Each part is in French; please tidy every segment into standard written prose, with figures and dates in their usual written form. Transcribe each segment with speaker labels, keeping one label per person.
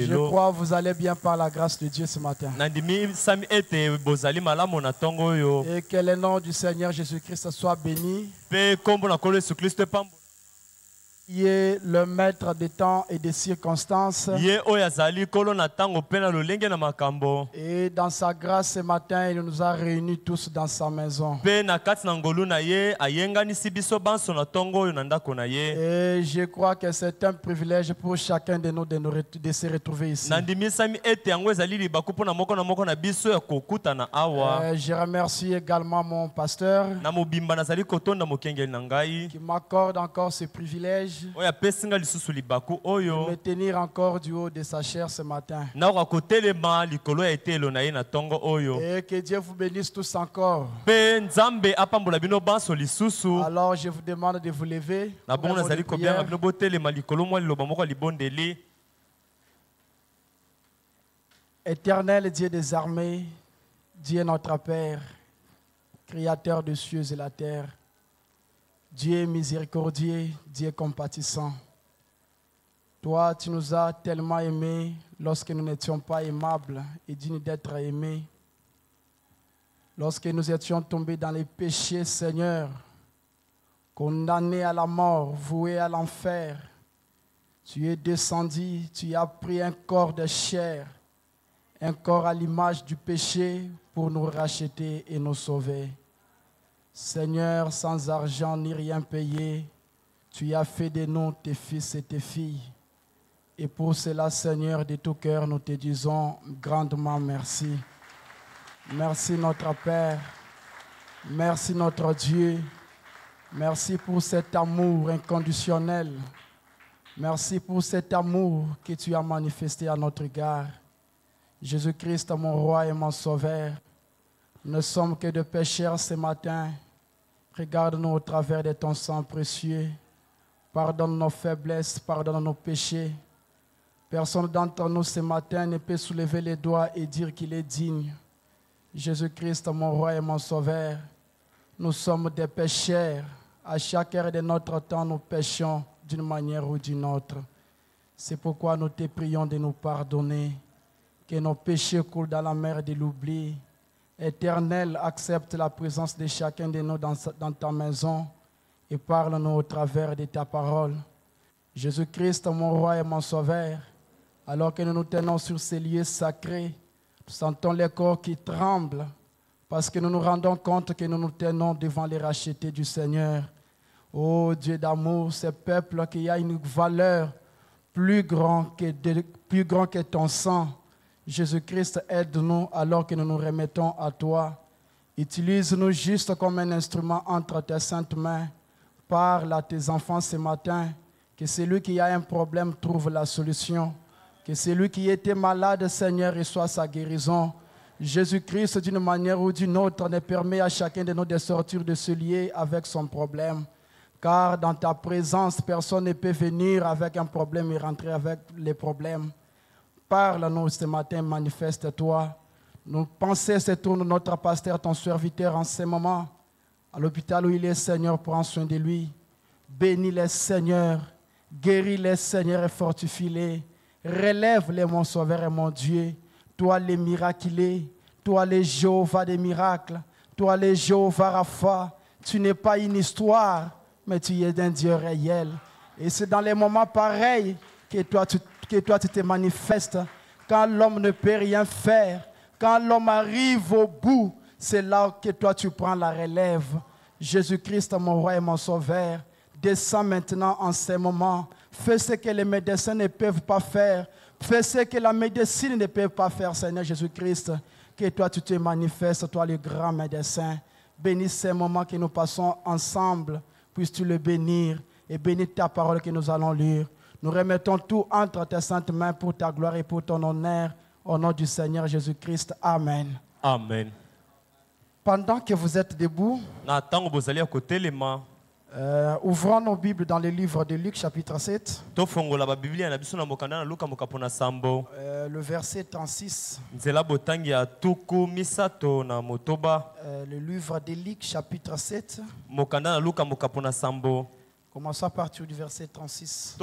Speaker 1: Je
Speaker 2: crois que vous allez bien par la grâce de Dieu ce matin. Et que le nom du Seigneur Jésus-Christ soit béni. Il est le maître des temps et des circonstances. Et dans sa grâce ce matin, il nous a réunis tous dans sa maison. Et je crois que c'est un privilège pour chacun de nous de se retrouver ici. Je remercie également mon pasteur qui m'accorde encore ce privilège de me tenir encore du haut de sa chair ce matin. Et que Dieu vous bénisse tous encore. Alors je vous demande de vous lever. Éternel Dieu des armées, Dieu notre Père, Créateur des cieux et la terre, Dieu miséricordieux, Dieu compatissant. Toi, tu nous as tellement aimés lorsque nous n'étions pas aimables et dignes d'être aimés. Lorsque nous étions tombés dans les péchés, Seigneur, condamnés à la mort, voués à l'enfer, tu es descendu, tu as pris un corps de chair, un corps à l'image du péché pour nous racheter et nous sauver. Seigneur, sans argent ni rien payé, tu as fait de nous tes fils et tes filles. Et pour cela, Seigneur, de tout cœur, nous te disons grandement merci. Merci notre Père, merci notre Dieu, merci pour cet amour inconditionnel. Merci pour cet amour que tu as manifesté à notre égard. Jésus-Christ, mon roi et mon sauveur, nous ne sommes que de pécheurs ce matin. Regarde-nous au travers de ton sang précieux. Pardonne nos faiblesses, pardonne nos péchés. Personne d'entre nous ce matin ne peut soulever les doigts et dire qu'il est digne. Jésus-Christ, mon roi et mon sauveur, nous sommes des pécheurs. À chaque heure de notre temps, nous péchons d'une manière ou d'une autre. C'est pourquoi nous te prions de nous pardonner. Que nos péchés coulent dans la mer de l'oubli. Éternel, accepte la présence de chacun de nous dans ta maison et parle-nous au travers de ta parole. Jésus-Christ, mon roi et mon sauveur, alors que nous nous tenons sur ces lieux sacrés, nous sentons les corps qui tremblent parce que nous nous rendons compte que nous nous tenons devant les rachetés du Seigneur. Ô Dieu d'amour, ce peuple qui a une valeur plus grande que ton sang. Jésus-Christ, aide-nous alors que nous nous remettons à toi. Utilise-nous juste comme un instrument entre tes saintes mains. Parle à tes enfants ce matin. Que celui qui a un problème trouve la solution. Que celui qui était malade, Seigneur, reçoive sa guérison. Jésus-Christ, d'une manière ou d'une autre, ne permet à chacun de nous de sortir de ce lieu avec son problème. Car dans ta présence, personne ne peut venir avec un problème et rentrer avec les problèmes. Parle-nous ce matin, manifeste-toi. Nos pensées se tournent notre pasteur, ton serviteur, en ce moment. À l'hôpital où il est, Seigneur, prends soin de lui. Bénis-les, Seigneur. Guéris-les, Seigneur, et fortifie-les. Relève-les, mon sauveur et mon Dieu. Toi, les miraculés. Toi, les Jéhovah des miracles. Toi, les Jéhovah Rapha. Tu n'es pas une histoire, mais tu es un Dieu réel. Et c'est dans les moments pareils que toi, tu te manifestes. Quand l'homme ne peut rien faire, quand l'homme arrive au bout, c'est là que toi tu prends la relève. Jésus-Christ, mon roi et mon sauveur, descends maintenant en ces moments. Fais ce que les médecins ne peuvent pas faire. Fais ce que la médecine ne peut pas faire, Seigneur Jésus-Christ. Que toi tu te manifestes, toi le grand médecin. Bénis ces moments que nous passons ensemble. Puisses-tu le bénir et bénis ta parole que nous allons lire. Nous remettons tout entre tes saintes mains pour ta gloire et pour ton honneur. Au nom du Seigneur Jésus-Christ. Amen.
Speaker 1: Amen.
Speaker 2: Pendant que vous êtes debout, ouvrons nos Bibles dans le livre de Luc, chapitre 7. Le verset 36. Le livre de Luc, chapitre 7. Commençons à partir du verset 36.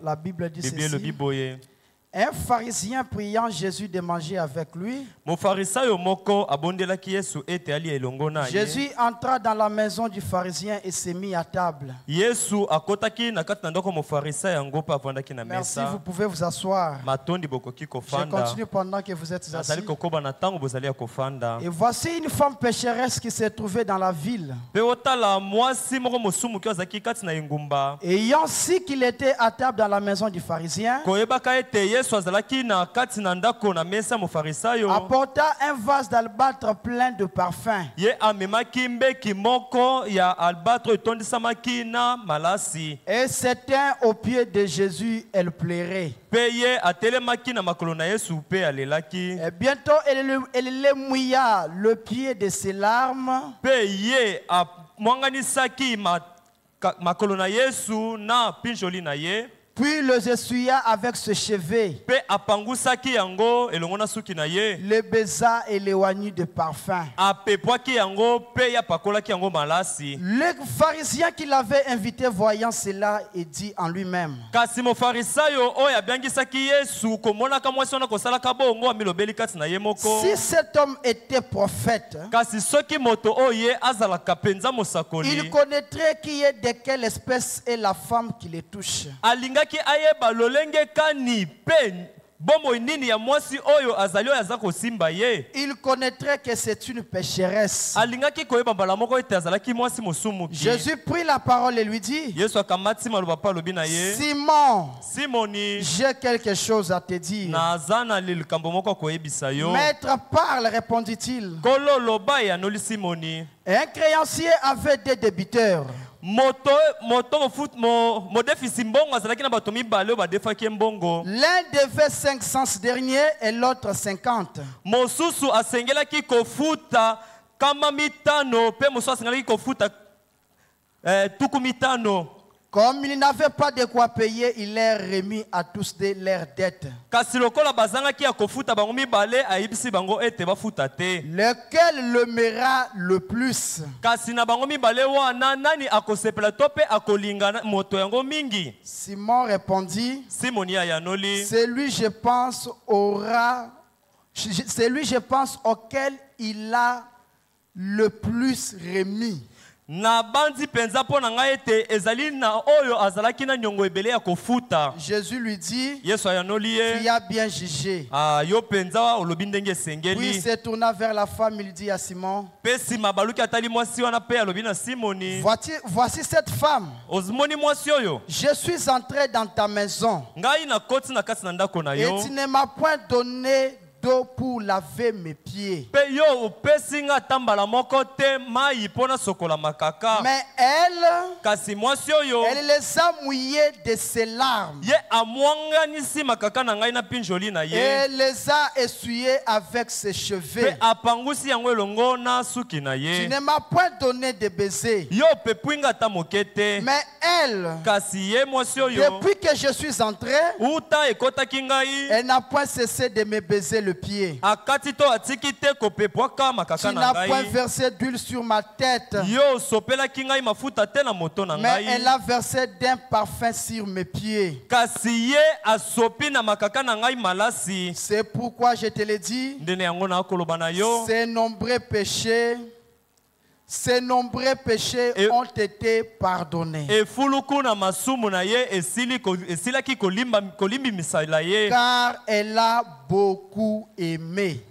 Speaker 1: La
Speaker 2: Bible dit ceci. Un pharisien priant Jésus de manger avec lui. Jésus entra dans la maison du pharisien et s'est mis à table. Merci, vous pouvez vous asseoir. Je continue pendant que vous êtes assis. Et voici une femme pécheresse qui s'est trouvée dans la ville. Ayant su qu'il était à table dans la maison du pharisien, apporta un vase d'albâtre plein de parfums. Et s'éteint aux pieds de Jésus, elle pleurait. Et bientôt, elle les mouilla le pied de ses larmes. Puis les essuya avec ses cheveux, les baisa et les oignit de parfum. Le pharisien qui l'avait invité voyant cela et dit en lui-même: si cet homme était prophète, il connaîtrait qui est de quelle espèce est la femme qui le touche. Il connaîtrait que c'est une pécheresse. Jésus prit la parole et lui dit: Simon, j'ai quelque chose à te dire. Maître, parle, répondit-il. Un créancier avait des débiteurs. L'un devait 500 derniers et l'autre 50. Comme il n'avait pas de quoi payer, il leur remit à tous leurs dettes. Lequel l'aimera le plus? Simon répondit: celui, je pense, auquel il a le plus remis. Jésus lui dit: tu as bien jugé. Puis il se tourna vers la femme, il dit à Simon: voici cette femme. Je suis entré dans ta maison et tu ne m'as point donné d'eau pour laver mes pieds. Mais elle les a mouillés de ses larmes et les a essuyés avec ses cheveux. Tu ne m'as point donné de baiser. Mais elle, depuis que je suis entré, elle n'a point cessé de me baiser le pied. Tu n'as point versé d'huile sur ma tête, mais elle a versé d'un parfum sur mes pieds. C'est pourquoi je te le dis, ces nombreux péchés ont été pardonnés, car elle a beaucoup aimé.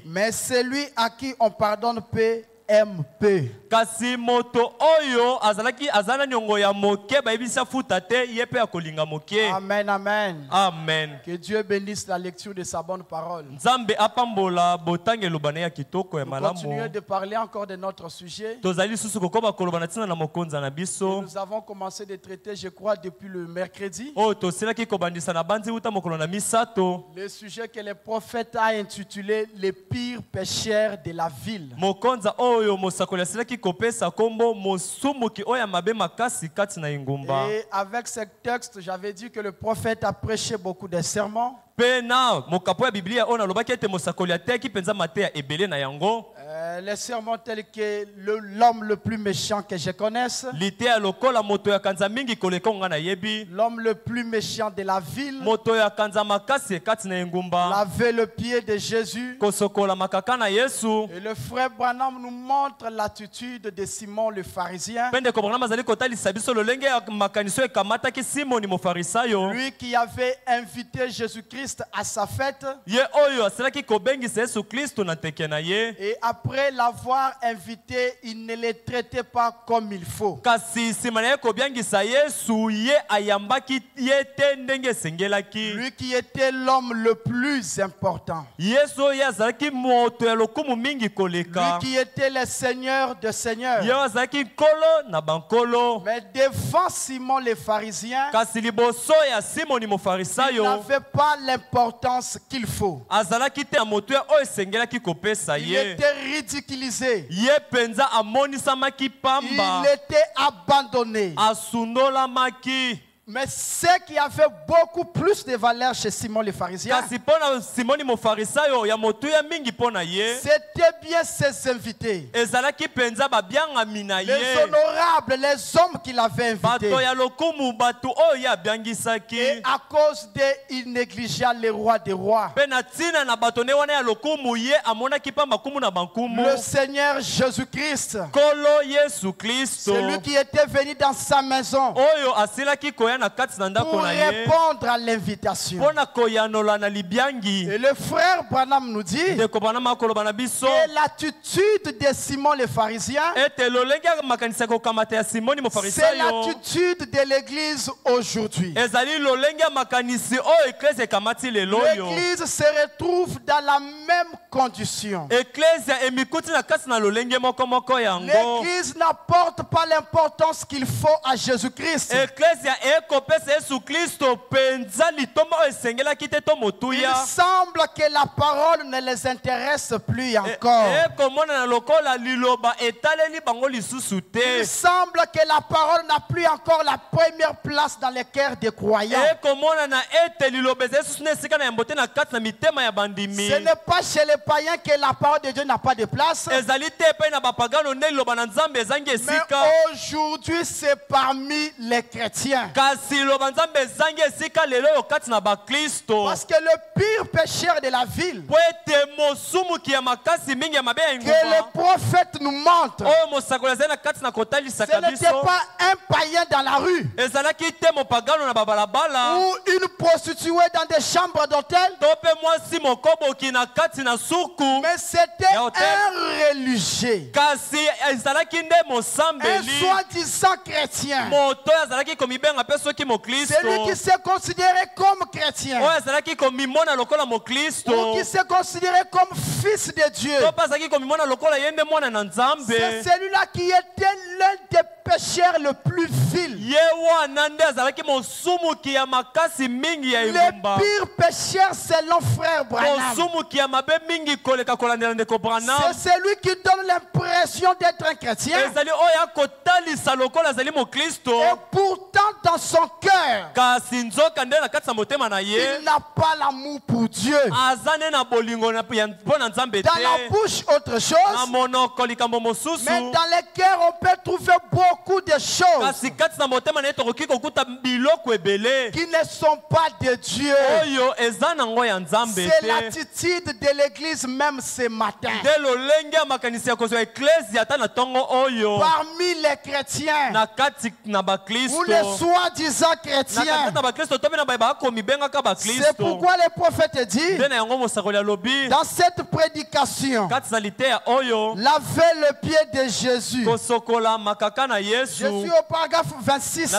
Speaker 2: Mais celui à qui on pardonne peu aime peu. Amen, amen.
Speaker 1: Amen.
Speaker 2: Que Dieu bénisse la lecture de sa bonne parole. Nous continuons de parler encore de notre sujet. Nous avons commencé de traiter, je crois, depuis le mercredi. Le sujet que le prophète a intitulé les pires pécheurs de la ville. Et avec ce texte, j'avais dit que le prophète a prêché beaucoup de sermons. Les sermons tels que l'homme le plus méchant que je connaisse, l'homme le plus méchant de la ville, laver le pied de Jésus. Et le frère Branham nous montre l'attitude de Simon le pharisien, lui qui avait invité Jésus-Christ à sa fête. Et après l'avoir invité, il ne les traitait pas comme il faut. Lui qui était l'homme le plus important. Lui qui était le Seigneur de Seigneurs. Mais devant Simon le pharisien, il n'avait pas l'importance qu'il faut. Il était ridiculisé. Il était abandonné. Mais ce qui avait beaucoup plus de valeur chez Simon le pharisien, c'était bien ses invités. Les honorables, les hommes qu'il avait invités. Et à cause d'il négligeait le roi des rois, le Seigneur Jésus-Christ, celui qui était venu dans sa maison pour répondre à l'invitation. Et le frère Branham nous dit que l'attitude de Simon le pharisien, c'est l'attitude de l'église aujourd'hui. L'église se retrouve dans la même condition. L'église n'apporte pas l'importance qu'il faut à Jésus-Christ. Il semble que la parole ne les intéresse plus encore. Il semble que la parole n'a plus encore la première place dans les cœurs des croyants. Ce n'est pas chez les païens que la parole de Dieu n'a pas de place. Mais aujourd'hui, c'est parmi les chrétiens. Parce que le pire pécheur de la ville, que le prophète nous montre, ce n'était pas un païen dans la rue ou une prostituée dans des chambres d'hôtel, mais c'était un religieux, un soi-disant chrétien, celui qui s'est considéré comme chrétien ou qui s'est considéré comme fils de Dieu. C'est celui-là qui était l'un des pécheurs le plus vil. Le pire pécheur, c'est le frère Branham. C'est celui qui donne l'impression d'être un chrétien. Et pourtant dans son cœur, il n'a pas l'amour pour Dieu. Dans la bouche autre chose, mais dans les cœurs on peut trouver beaucoup de choses qui ne sont pas de Dieu. C'est l'attitude de l'église même ce matin. Parmi les chrétiens ou les soi-disant chrétiens, c'est pourquoi le prophète dit dans cette prédication, lavez le pied de Jésus. Je suis au paragraphe 26.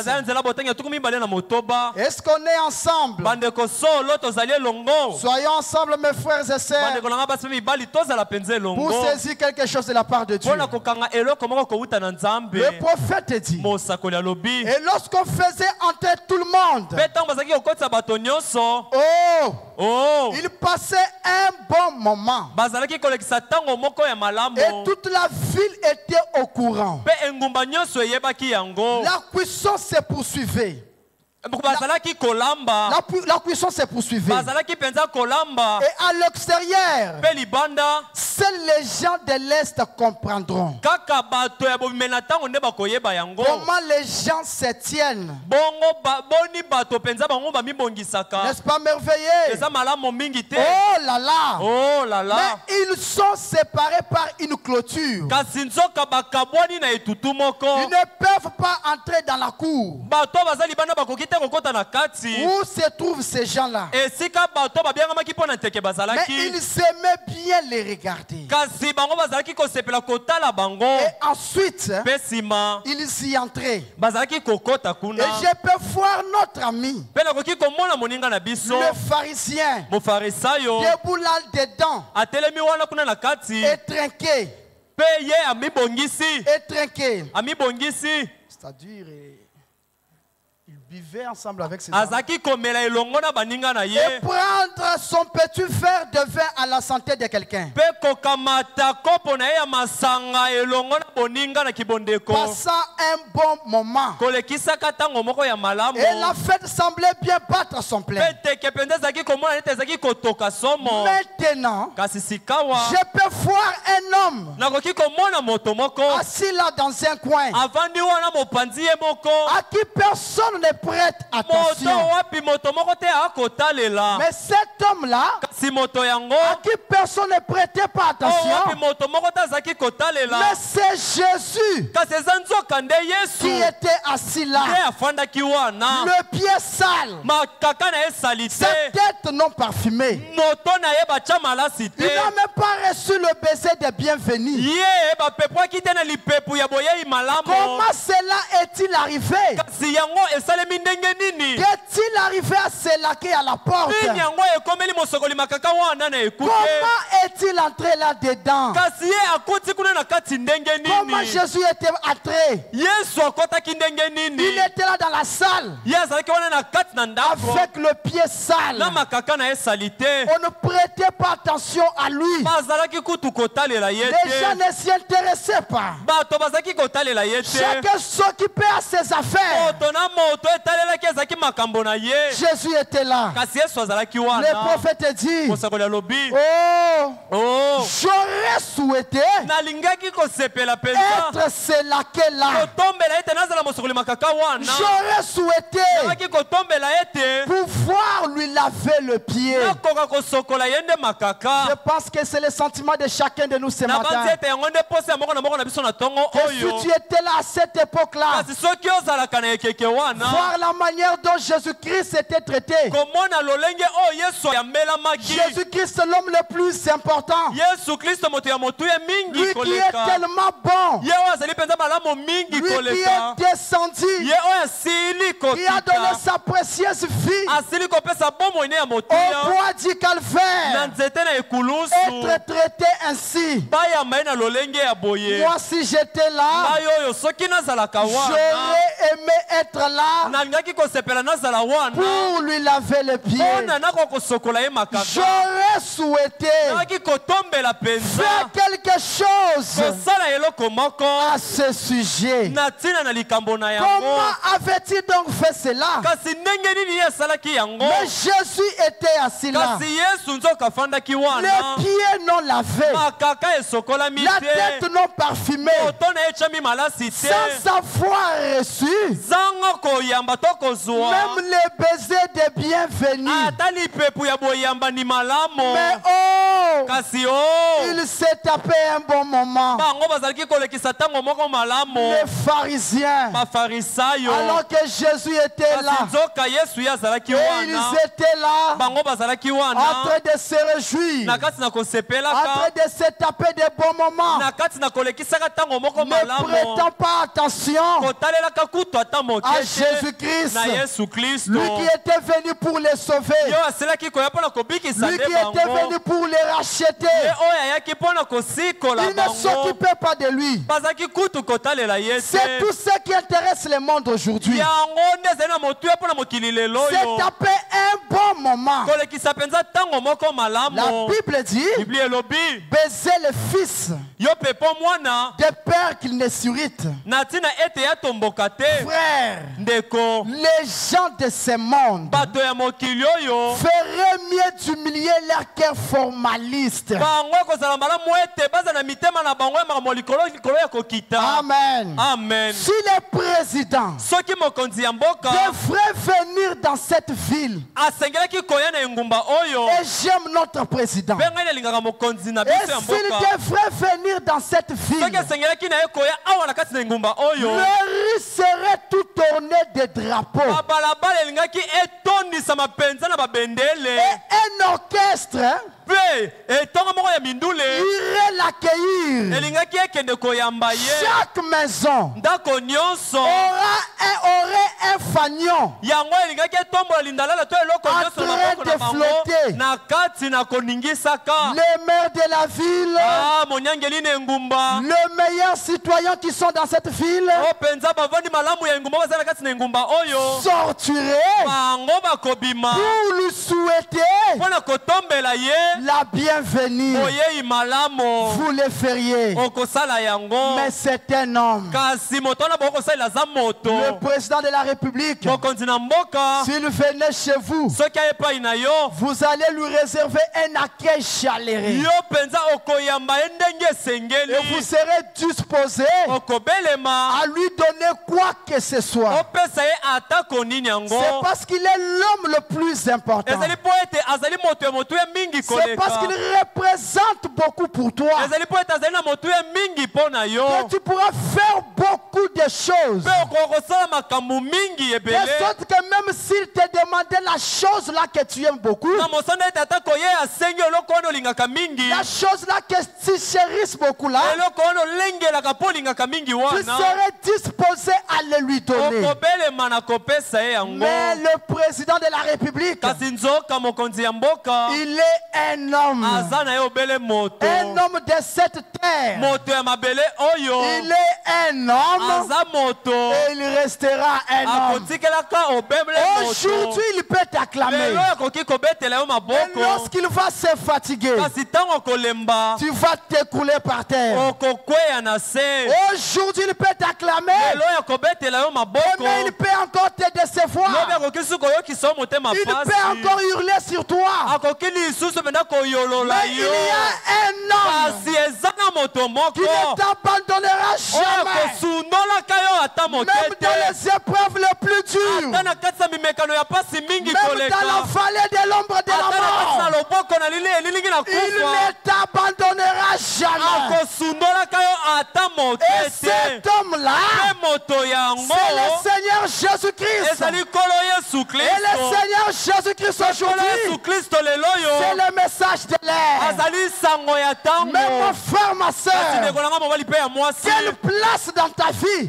Speaker 2: Est-ce qu'on est ensemble? Soyons ensemble, mes frères et sœurs, pour saisir quelque chose de la part de Dieu. Le prophète dit, et lorsqu'on faisait entrer tout le monde, il passait un bon moment. Et toute la ville était au courant. La cuisson se poursuivait. La cuisson se poursuivait. Et à l'extérieur, seuls les gens de l'Est comprendront comment les gens se tiennent. N'est-ce pas merveilleux? Oh là là. Mais ils sont séparés par une clôture. Ils ne peuvent pas entrer dans la cour. Où se trouvent ces gens-là? Mais ils aimaient bien les regarder. Et ensuite, ils y entraient. Et je peux voir notre ami, le pharisien, debout là-dedans, et trinqué. Et trinqué. C'est-à-dire, il buvait ensemble avec ses amis. Et prendre son petit verre de vin à la santé de quelqu'un. Passant un bon moment. Et la fête semblait bien battre son plein. Maintenant, je peux voir un homme assis là dans un coin, à qui personne ne prête attention. Mais cet homme-là, à qui personne ne prêtait pas attention, mais c'est Jésus qui était assis là, le pied sale, sa tête non parfumée. Il n'a même pas reçu le baiser de bienvenue. Comment cela est-il arrivé? Qu'est-il arrivé à se laquer à la porte? Comment est-il entré là-dedans? Comment Jésus était entré? Il était là dans la salle avec le pied sale. On ne prêtait pas attention à lui. Les gens ne s'y intéressaient pas. Chacun s'occupait à ses affaires. Jésus était là. Le prophète dit, oh, j'aurais souhaité être ce laquais-là. J'aurais souhaité pouvoir lui laver le pied. Je pense que c'est le sentiment de chacun de nous ce matin. Que si tu étais là à cette époque-là, voir la manière dont Jésus-Christ était traité. Jésus-Christ, l'homme le plus important. Lui qui est tellement bon. Lui qui est descendu. Qui a donné sa précieuse vie au bois du calvaire. Être traité ainsi. Moi, si j'étais là, j'aurais aimé être là pour lui laver les pieds. J'aurais souhaité faire quelque chose à ce sujet. Comment avait-il donc fait cela? Mais Jésus était assis là, les pieds non lavés, la tête non parfumée, sans avoir reçu même les baisers de bienvenue. Mais il s'est tapé un bon moment. Les pharisiens, alors que Jésus était là, et ils étaient là en train de se réjouir, en train de se taper des bons moments, ne prêtant pas attention à Jésus-Christ, lui qui était venu pour les sauver, lui qui était venu pour les racheter. Il ne s'occupait pas de lui. C'est tout ce qui intéresse le monde aujourd'hui. C'est taper un bon moment. La Bible dit, baiser le fils de peur qu'il ne s'irrite. frères, les gens de ce monde feraient mieux d'humilier leur cœur formaliste. Amen.
Speaker 1: Amen.
Speaker 2: Si les présidents devraient venir dans cette ville, et j'aime notre président, et s'il devrait venir dans cette ville, le riz serait tout tourné de drapeaux. Et un orchestre irait l'accueillir. Chaque maison aurait un fanion en train de flotter. Les maires de la ville, les meilleurs citoyens qui sont dans cette ville sortiraient pour lui souhaiter la bienvenue. Vous le feriez. Mais c'est un homme. Le président de la République, s'il venait chez vous, vous allez lui réserver un accueil chaleureux. Et vous serez disposé à lui donner quoi que ce soit. C'est parce qu'il est l'homme le plus important. C'est parce qu'il représente beaucoup pour toi que tu pourras faire beaucoup de choses. De sorte que même s'il te demandait la chose là que tu aimes beaucoup, la chose là que tu chérisses beaucoup là, tu serais disposé à le lui donner. Mais le président de la République, il est un homme. Un homme de cette terre. Il est un homme et il restera un homme. Aujourd'hui, il peut t'acclamer. Et lorsqu'il va se fatiguer, tu vas t'écrouler par terre. Aujourd'hui, il peut t'acclamer. Mais il peut encore te décevoir. Il peut encore hurler sur toi. Mais il y a un homme qui ne t'abandonnera jamais. Même dans les épreuves les plus dures. Même dans la vallée de l'ombre de la mort. Il ne t'abandonnera jamais. Et cet homme-là, c'est le Seigneur Jésus-Christ. Et le Seigneur Jésus-Christ aujourd'hui, c'est le message de l'air. Même mon frère, ma soeur, quelle place dans ta vie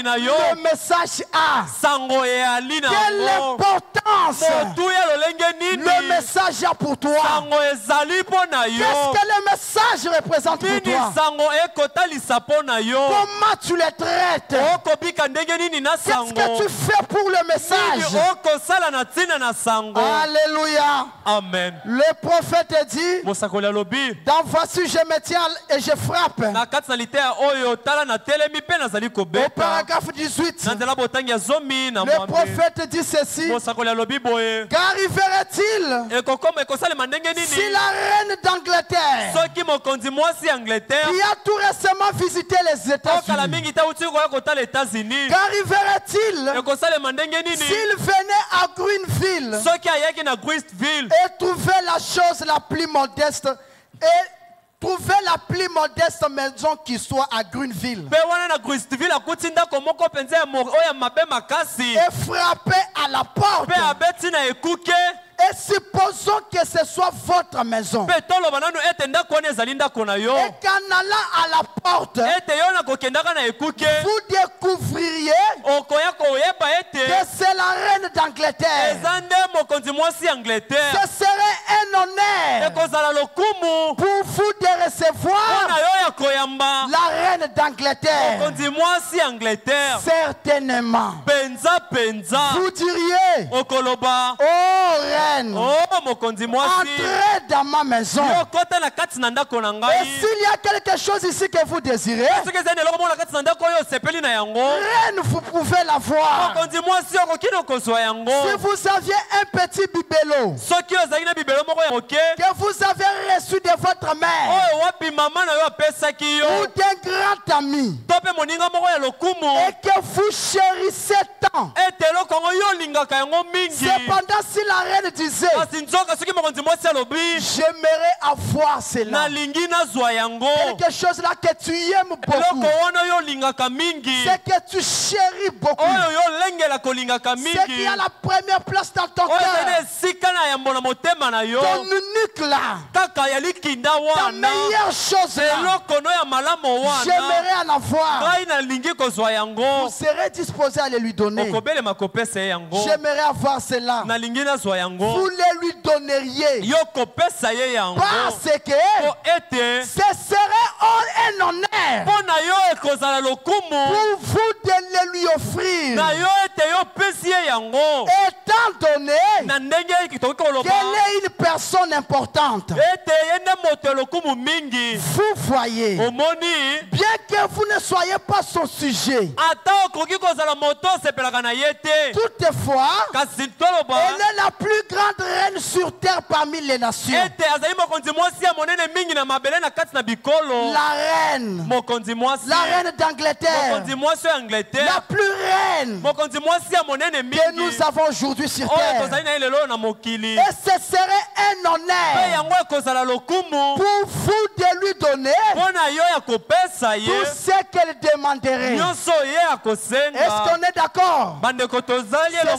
Speaker 2: le message a? Quelle importance le message a pour toi? Qu'est-ce que le message représente pour toi? Comment tu le traites? Qu'est-ce que tu fais pour le message? Alléluia.
Speaker 1: Amen.
Speaker 2: Le prophète dit, dans voici je me tiens et je frappe. Au paragraphe 18, le prophète dit ceci: qu'arriverait-il si la reine d'Angleterre, qui a tout récemment visité les États-Unis, qu'arriverait-il s'il venait à Greenville et trouvait la chose la plus modeste et trouver la plus modeste maison qui soit à Greenville et frapper à la porte? Et supposons que ce soit votre maison. Et qu'en allant à la porte, vous découvririez que c'est la reine d'Angleterre. Ce serait un honneur pour vous de recevoir la reine d'Angleterre. d'Angleterre. Certainement. Vous diriez, oh reine, entrez dans ma maison. Et s'il y a quelque chose ici que vous désirez, reine, vous pouvez l'avoir. Si vous aviez un petit bibelot que vous avez reçu de votre mère ou d'un grand ami et que vous chérissez tant, cependant si la reine disait j'aimerais avoir cela, quelque chose là que tu aimes beaucoup, c'est que tu chéris beaucoup, c'est qui a la première place dans ton cœur, ton unique là, ta meilleure chose là, j'aimerais en avoir. Vous serez disposé à le lui donner. J'aimerais avoir cela. Vous le lui donneriez. Parce que ce serait un honneur pour vous de le lui offrir. Étant donné qu'elle est une personne importante. Vous voyez, bien que vous ne soyez pas son sujet, toutefois, elle est la plus grande reine sur terre parmi les nations. La reine d'Angleterre, la plus reine que nous avons aujourd'hui sur terre. Et ce serait un honneur pour vous de lui donner tout ce qu'elle demanderait. Est-ce qu'on est d'accord? Ce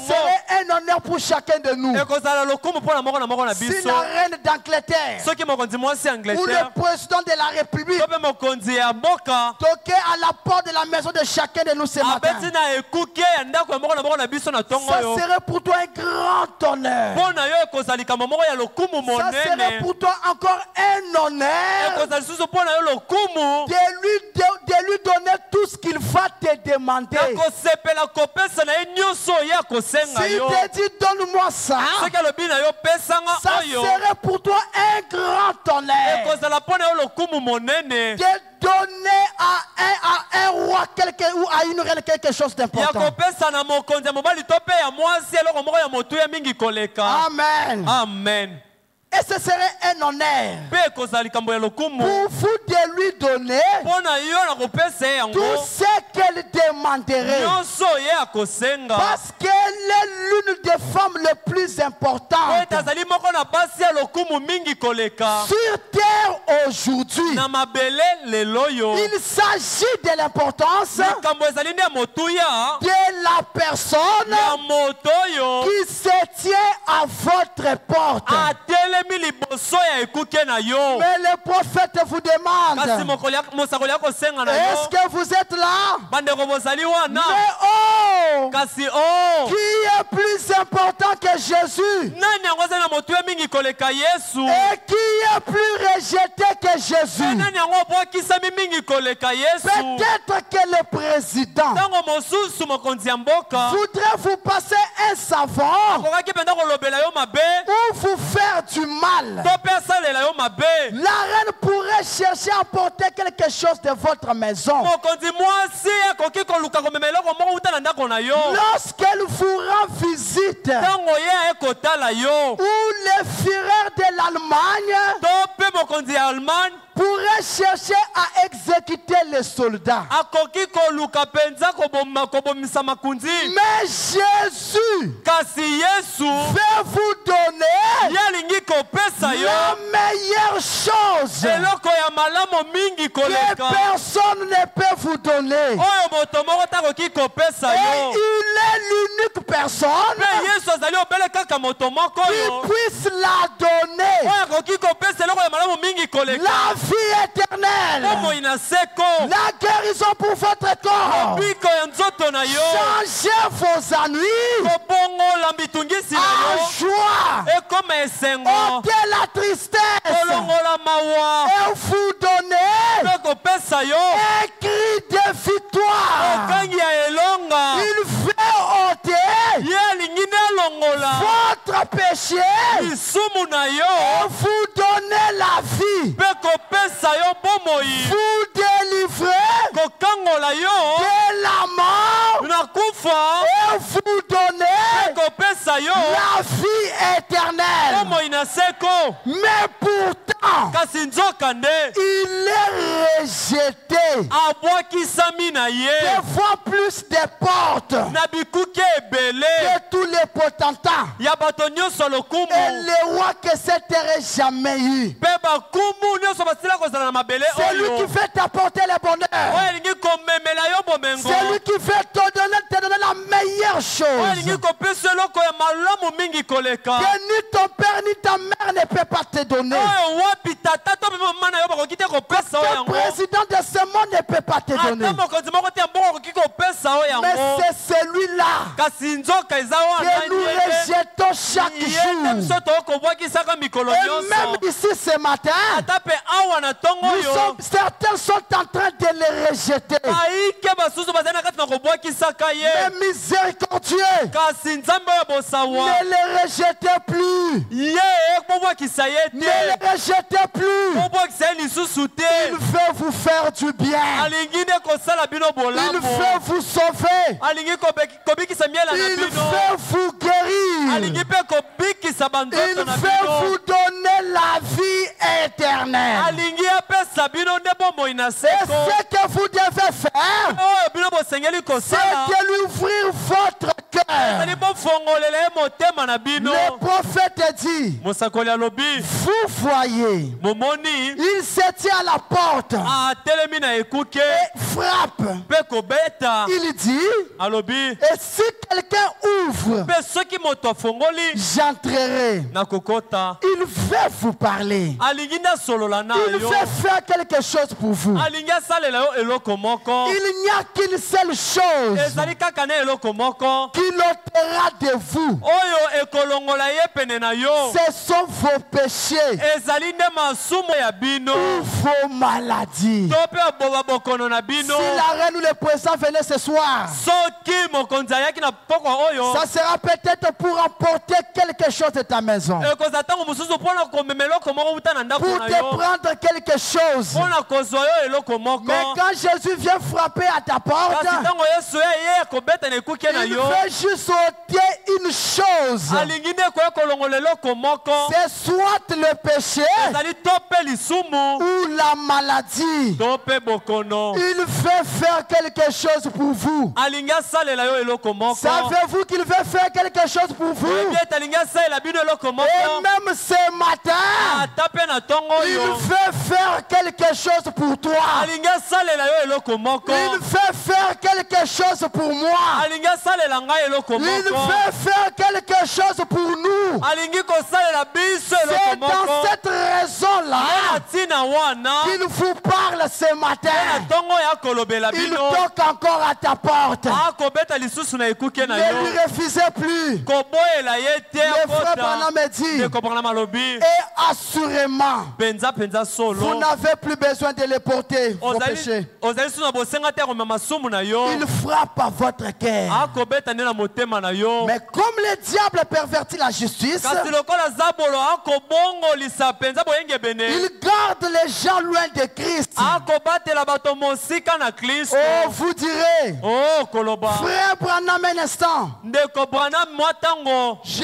Speaker 2: serait un honneur pour chacun de nous. Si la reine d'Angleterre ou le président de la République toquait à la porte de la maison de chacun de nous ce matin, ça serait pour toi un grand honneur. Ça serait pour toi encore un honneur de lui donner tout ce qu'il va te demander. S'il te dit donne-moi ça, ça serait pour toi un grand honneur de donner à un roi ou à une reine quelque chose d'important. Amen.
Speaker 1: Amen.
Speaker 2: Et ce serait un honneur pour vous de lui donner tout ce qu'elle demanderait. Parce qu'elle est l'une des femmes les plus importantes sur terre aujourd'hui. Il s'agit de l'importance de la personne qui se tient à votre porte. Mais le prophète vous demande, est-ce que vous êtes là? Mais qui est plus important que Jésus? Et qui est plus rejeté que Jésus? Peut-être que le président voudrait vous passer un savon ou vous faire du mal. La reine pourrait chercher à apporter quelque chose de votre maison. Lorsqu'elle vous rend visite, ou les Führer de l'Allemagne pourrait chercher à exécuter les soldats. Mais Jésus veut vous donner la meilleure chose que personne ne peut vous donner. Et il est l'unique personne qui puisse la donner. La vie éternelle, la guérison pour votre corps, changez vos ennuis en joie, ôtez la tristesse et vous donnez un cri péchés
Speaker 1: lisumu na yo
Speaker 2: et vous donner la vie.
Speaker 1: pe kopesa yo bomoi
Speaker 2: Vous délivrer
Speaker 1: kokangola yo
Speaker 2: de la mort
Speaker 1: na kufa
Speaker 2: et vous donner
Speaker 1: kopesa yo
Speaker 2: la vie éternelle.
Speaker 1: bomoi na seko
Speaker 2: Mais pourtant,
Speaker 1: kasi nzoka nde
Speaker 2: il est rejeté.
Speaker 1: abwakisami na ye
Speaker 2: Des fois plus des portes
Speaker 1: na bikuke ebele
Speaker 2: que tous les potentats
Speaker 1: ya bato nyonso lokumu
Speaker 2: et les rois que cette terre ait jamais eu.
Speaker 1: mpe bakumu nyonso basila kozala na mabele
Speaker 2: C'est lui
Speaker 1: oyo
Speaker 2: qui fait t'apporter le bonheur.
Speaker 1: oyo elingi komemela yo bomengo
Speaker 2: C'est lui qui fait te donner la meilleure
Speaker 1: oyo
Speaker 2: chose.
Speaker 1: elingi kopesa eloko ya malamu mingi koleka
Speaker 2: Que ni ton père ni ta mère ne peut pas te donner.
Speaker 1: oyo wapi tata to mpe mama na yo bakoki te kopesa oyo
Speaker 2: Le
Speaker 1: yango
Speaker 2: président de ce monde ne peut pas te donner.
Speaker 1: ata mokonzi moko te ya mbongo akoki kopesa oyo
Speaker 2: Mais
Speaker 1: yango
Speaker 2: c'est celui-là
Speaker 1: kasi nzoka eza
Speaker 2: que nous
Speaker 1: wana
Speaker 2: rejetons chaque
Speaker 1: ye nde
Speaker 2: jour.
Speaker 1: biso tokobwakisaka mikolo
Speaker 2: Et
Speaker 1: nyonso
Speaker 2: même ici ce matin,
Speaker 1: ata mpe awa na ntongo oyo
Speaker 2: certains sont en train de les rejeter.
Speaker 1: aike basusu bazali na kati na kobwakisaka ye
Speaker 2: Mais miséricordieux,
Speaker 1: kasi nzambe oyo bosawa
Speaker 2: ne les rejetez plus.
Speaker 1: ye kobwakisa ye
Speaker 2: Ne
Speaker 1: te
Speaker 2: les rejetez plus.
Speaker 1: kobwakisa ye lisusu te
Speaker 2: Il veut vous faire du bien.
Speaker 1: alingi nde kosala bino
Speaker 2: Il
Speaker 1: bolamu
Speaker 2: veut vous sauver.
Speaker 1: alingi kobikisa miela na
Speaker 2: Il
Speaker 1: bino
Speaker 2: veut vous guérir.
Speaker 1: alingi mpe kobikisa
Speaker 2: Il
Speaker 1: banzoto na
Speaker 2: veut
Speaker 1: bino
Speaker 2: vous donner la vie éternelle.
Speaker 1: alingi apesa bino nde bomoi na
Speaker 2: Et
Speaker 1: seko
Speaker 2: ce que vous devez faire,
Speaker 1: oyo bino bosengeli
Speaker 2: c'est
Speaker 1: kosala
Speaker 2: de lui ouvrir votre cœur.
Speaker 1: ali bofongolela ye motema na bino
Speaker 2: Le prophète dit,
Speaker 1: mosakoli alobi
Speaker 2: vous voyez,
Speaker 1: momoni
Speaker 2: il se tient à la porte
Speaker 1: atelemi na ekuke
Speaker 2: et frappe.
Speaker 1: mpe kobeta
Speaker 2: Il dit,
Speaker 1: alobi
Speaker 2: et si quelqu'un ouvre,
Speaker 1: mpe soki moto afongoli
Speaker 2: j'entrerai.
Speaker 1: nakokota
Speaker 2: Il veut vous parler.
Speaker 1: alingi nde asolola na
Speaker 2: Il
Speaker 1: yo
Speaker 2: veut faire quelque chose pour vous.
Speaker 1: alingi asalela yo eloko moko
Speaker 2: Il n'y a qu'une seule chose
Speaker 1: ezali kaka na eloko moko
Speaker 2: qui l'ôtera de vous.
Speaker 1: oyo ekolongola ye pene na yo
Speaker 2: Ce sont vos péchés
Speaker 1: ezali nde masumu ya bino
Speaker 2: ou vos maladies.
Speaker 1: to mpe aboba bokono na
Speaker 2: Si
Speaker 1: bino
Speaker 2: la reine ou le président venait ce soir,
Speaker 1: soki mokonzi ayaki na pokwa oyo
Speaker 2: ça sera peut-être pour emporter quelque chose de ta maison,
Speaker 1: ekozala ntango mosusu mpona komema eloko moko wuta na ndako
Speaker 2: pour
Speaker 1: na
Speaker 2: te
Speaker 1: yo
Speaker 2: prendre quelque chose.
Speaker 1: mpona kozwa yo eloko moko
Speaker 2: Mais quand Jésus vient frapper à ta porte,
Speaker 1: kasi ntango yesu ye akobeta na ekuke na
Speaker 2: il
Speaker 1: yo
Speaker 2: veut juste ôter une chose.
Speaker 1: alingi nde koya kolongola eloko moko
Speaker 2: C'est soit le péché
Speaker 1: ezali to mpe lisumu
Speaker 2: ou la maladie.
Speaker 1: to mpe bokono
Speaker 2: Il veut faire quelque chose pour vous.
Speaker 1: alingi asalela yo eloko moko
Speaker 2: Savez-vous qu'il veut faire quelque chose pour vous?
Speaker 1: ete alingi asalela bino eloko
Speaker 2: Et
Speaker 1: moko
Speaker 2: même ce matin,
Speaker 1: ata mpe na ntongo
Speaker 2: il
Speaker 1: oyo
Speaker 2: veut faire quelque chose pour toi.
Speaker 1: alingi asalela yo eloko moko
Speaker 2: Il veut faire quelque chose pour moi.
Speaker 1: alingi asalela ngai eloko
Speaker 2: Il
Speaker 1: moko
Speaker 2: veut faire quelque chose pour nous.
Speaker 1: alingi kosalela biso
Speaker 2: C'est
Speaker 1: eloko
Speaker 2: dans
Speaker 1: moko
Speaker 2: cette raison-là
Speaker 1: na ntina wana
Speaker 2: qu'il vous parle ce
Speaker 1: na
Speaker 2: matin.
Speaker 1: ntongo oyo akolobela
Speaker 2: Il
Speaker 1: bino
Speaker 2: toque encore à ta porte.
Speaker 1: akobeta lisusu na ekuke na
Speaker 2: Ne
Speaker 1: yo
Speaker 2: lui refusez plus.
Speaker 1: koboyela ye te
Speaker 2: Le frère
Speaker 1: akota
Speaker 2: Branham me dit,
Speaker 1: ndeko Branham alobi
Speaker 2: et assurément,
Speaker 1: penza
Speaker 2: vous
Speaker 1: solo
Speaker 2: n'avez plus besoin de les porter, vos péchés.
Speaker 1: ozali susu na bosenga te akomema masumu na yo
Speaker 2: Il frappe à votre cœur.
Speaker 1: akobeta nde na motema na yo
Speaker 2: Mais comme le diable pervertit la justice,
Speaker 1: kasi lokola zabolo akobongolisa penza boyengebene
Speaker 2: il garde les gens loin de Christ.
Speaker 1: akobatela bato mosika na kristo
Speaker 2: Oh, vous direz,
Speaker 1: oh koloba
Speaker 2: frère Branham, un instant,
Speaker 1: ndeko Branham mwa ntango
Speaker 2: je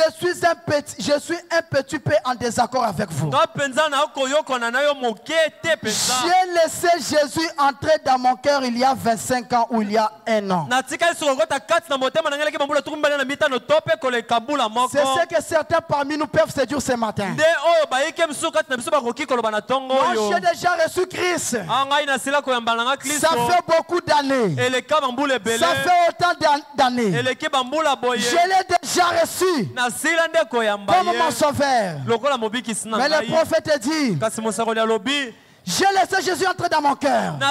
Speaker 2: suis un petit peu en désaccord avec vous.
Speaker 1: nga mpenza na koyokona na yo moke te mpenza
Speaker 2: J'ai laissé Jésus entrer dans mon cœur il y a 25 ans ou il y a 1 an.
Speaker 1: natikali sokokota kati na motema na ngai leki bambula tuku mbala na mitano to mpe koleka mbula moko
Speaker 2: C'est ce que certains parmi nous peuvent se dire ce matin.
Speaker 1: nde oyo bayike misusu kati na biso bakoki koloba na ntongo
Speaker 2: Moi,
Speaker 1: oyo
Speaker 2: j'ai déjà reçu Christ.
Speaker 1: ngai nasila koyambala na nga kristo
Speaker 2: Ça fait beaucoup d'années.
Speaker 1: eleka bambula ebele
Speaker 2: Ça fait autant d'années.
Speaker 1: eleki bambula boye
Speaker 2: Je l'ai déjà reçu
Speaker 1: nasila nde koyamba
Speaker 2: comme
Speaker 1: ye
Speaker 2: mon sauveur.
Speaker 1: lokola mobikisi na
Speaker 2: Mais le
Speaker 1: ngai
Speaker 2: prophète dit,
Speaker 1: kasi mosakoli alobi
Speaker 2: J'ai laissé Jésus entrer dans mon cœur. Il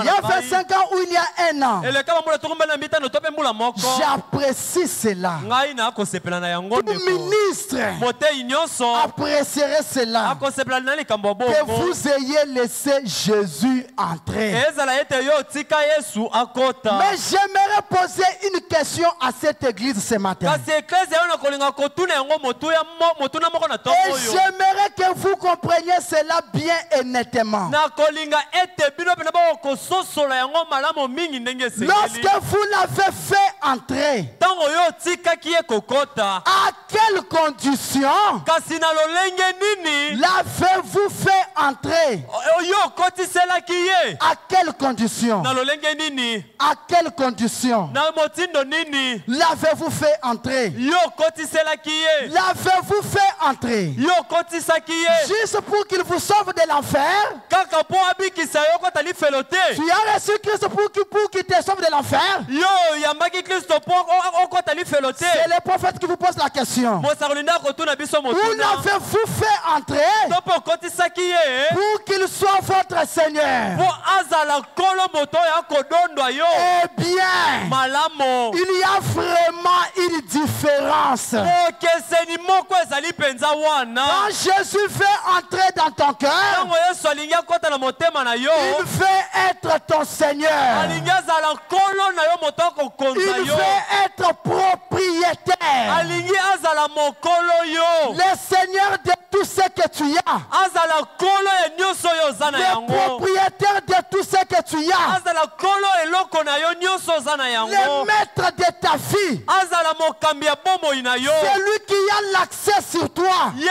Speaker 2: y a 25 ans ou il y a 1 an. J'apprécie cela. Tout ministre apprécierait cela. Que vous ayez laissé Jésus entrer. Mais j'aimerais poser une question à cette église ce matin. Et j'aimerais que vous compreniez cela bien et nettement. Lorsque vous l'avez fait entrer, à quelles conditions l'avez-vous fait entrer? À quelles conditions? À quelles conditions l'avez-vous fait entrer? L'avez-vous fait entrer juste pour qu'il vous sauve de l'enfer? Tu as reçu Christ pour qu'il te sauve de l'enfer? C'est le prophète qui vous pose la question. Où l'avez-vous fait entrer pour qu'il soit votre Seigneur? Eh bien, il y a vraiment une différence. Quand Jésus fait entrer dans ton cœur, il fait être ton Seigneur. Il fait être propriétaire. Le Seigneur de tout ce que tu as. Le propriétaire de tout ce que tu as. Le maître de ta fille. C'est lui qui a l'accès sur toi. C'est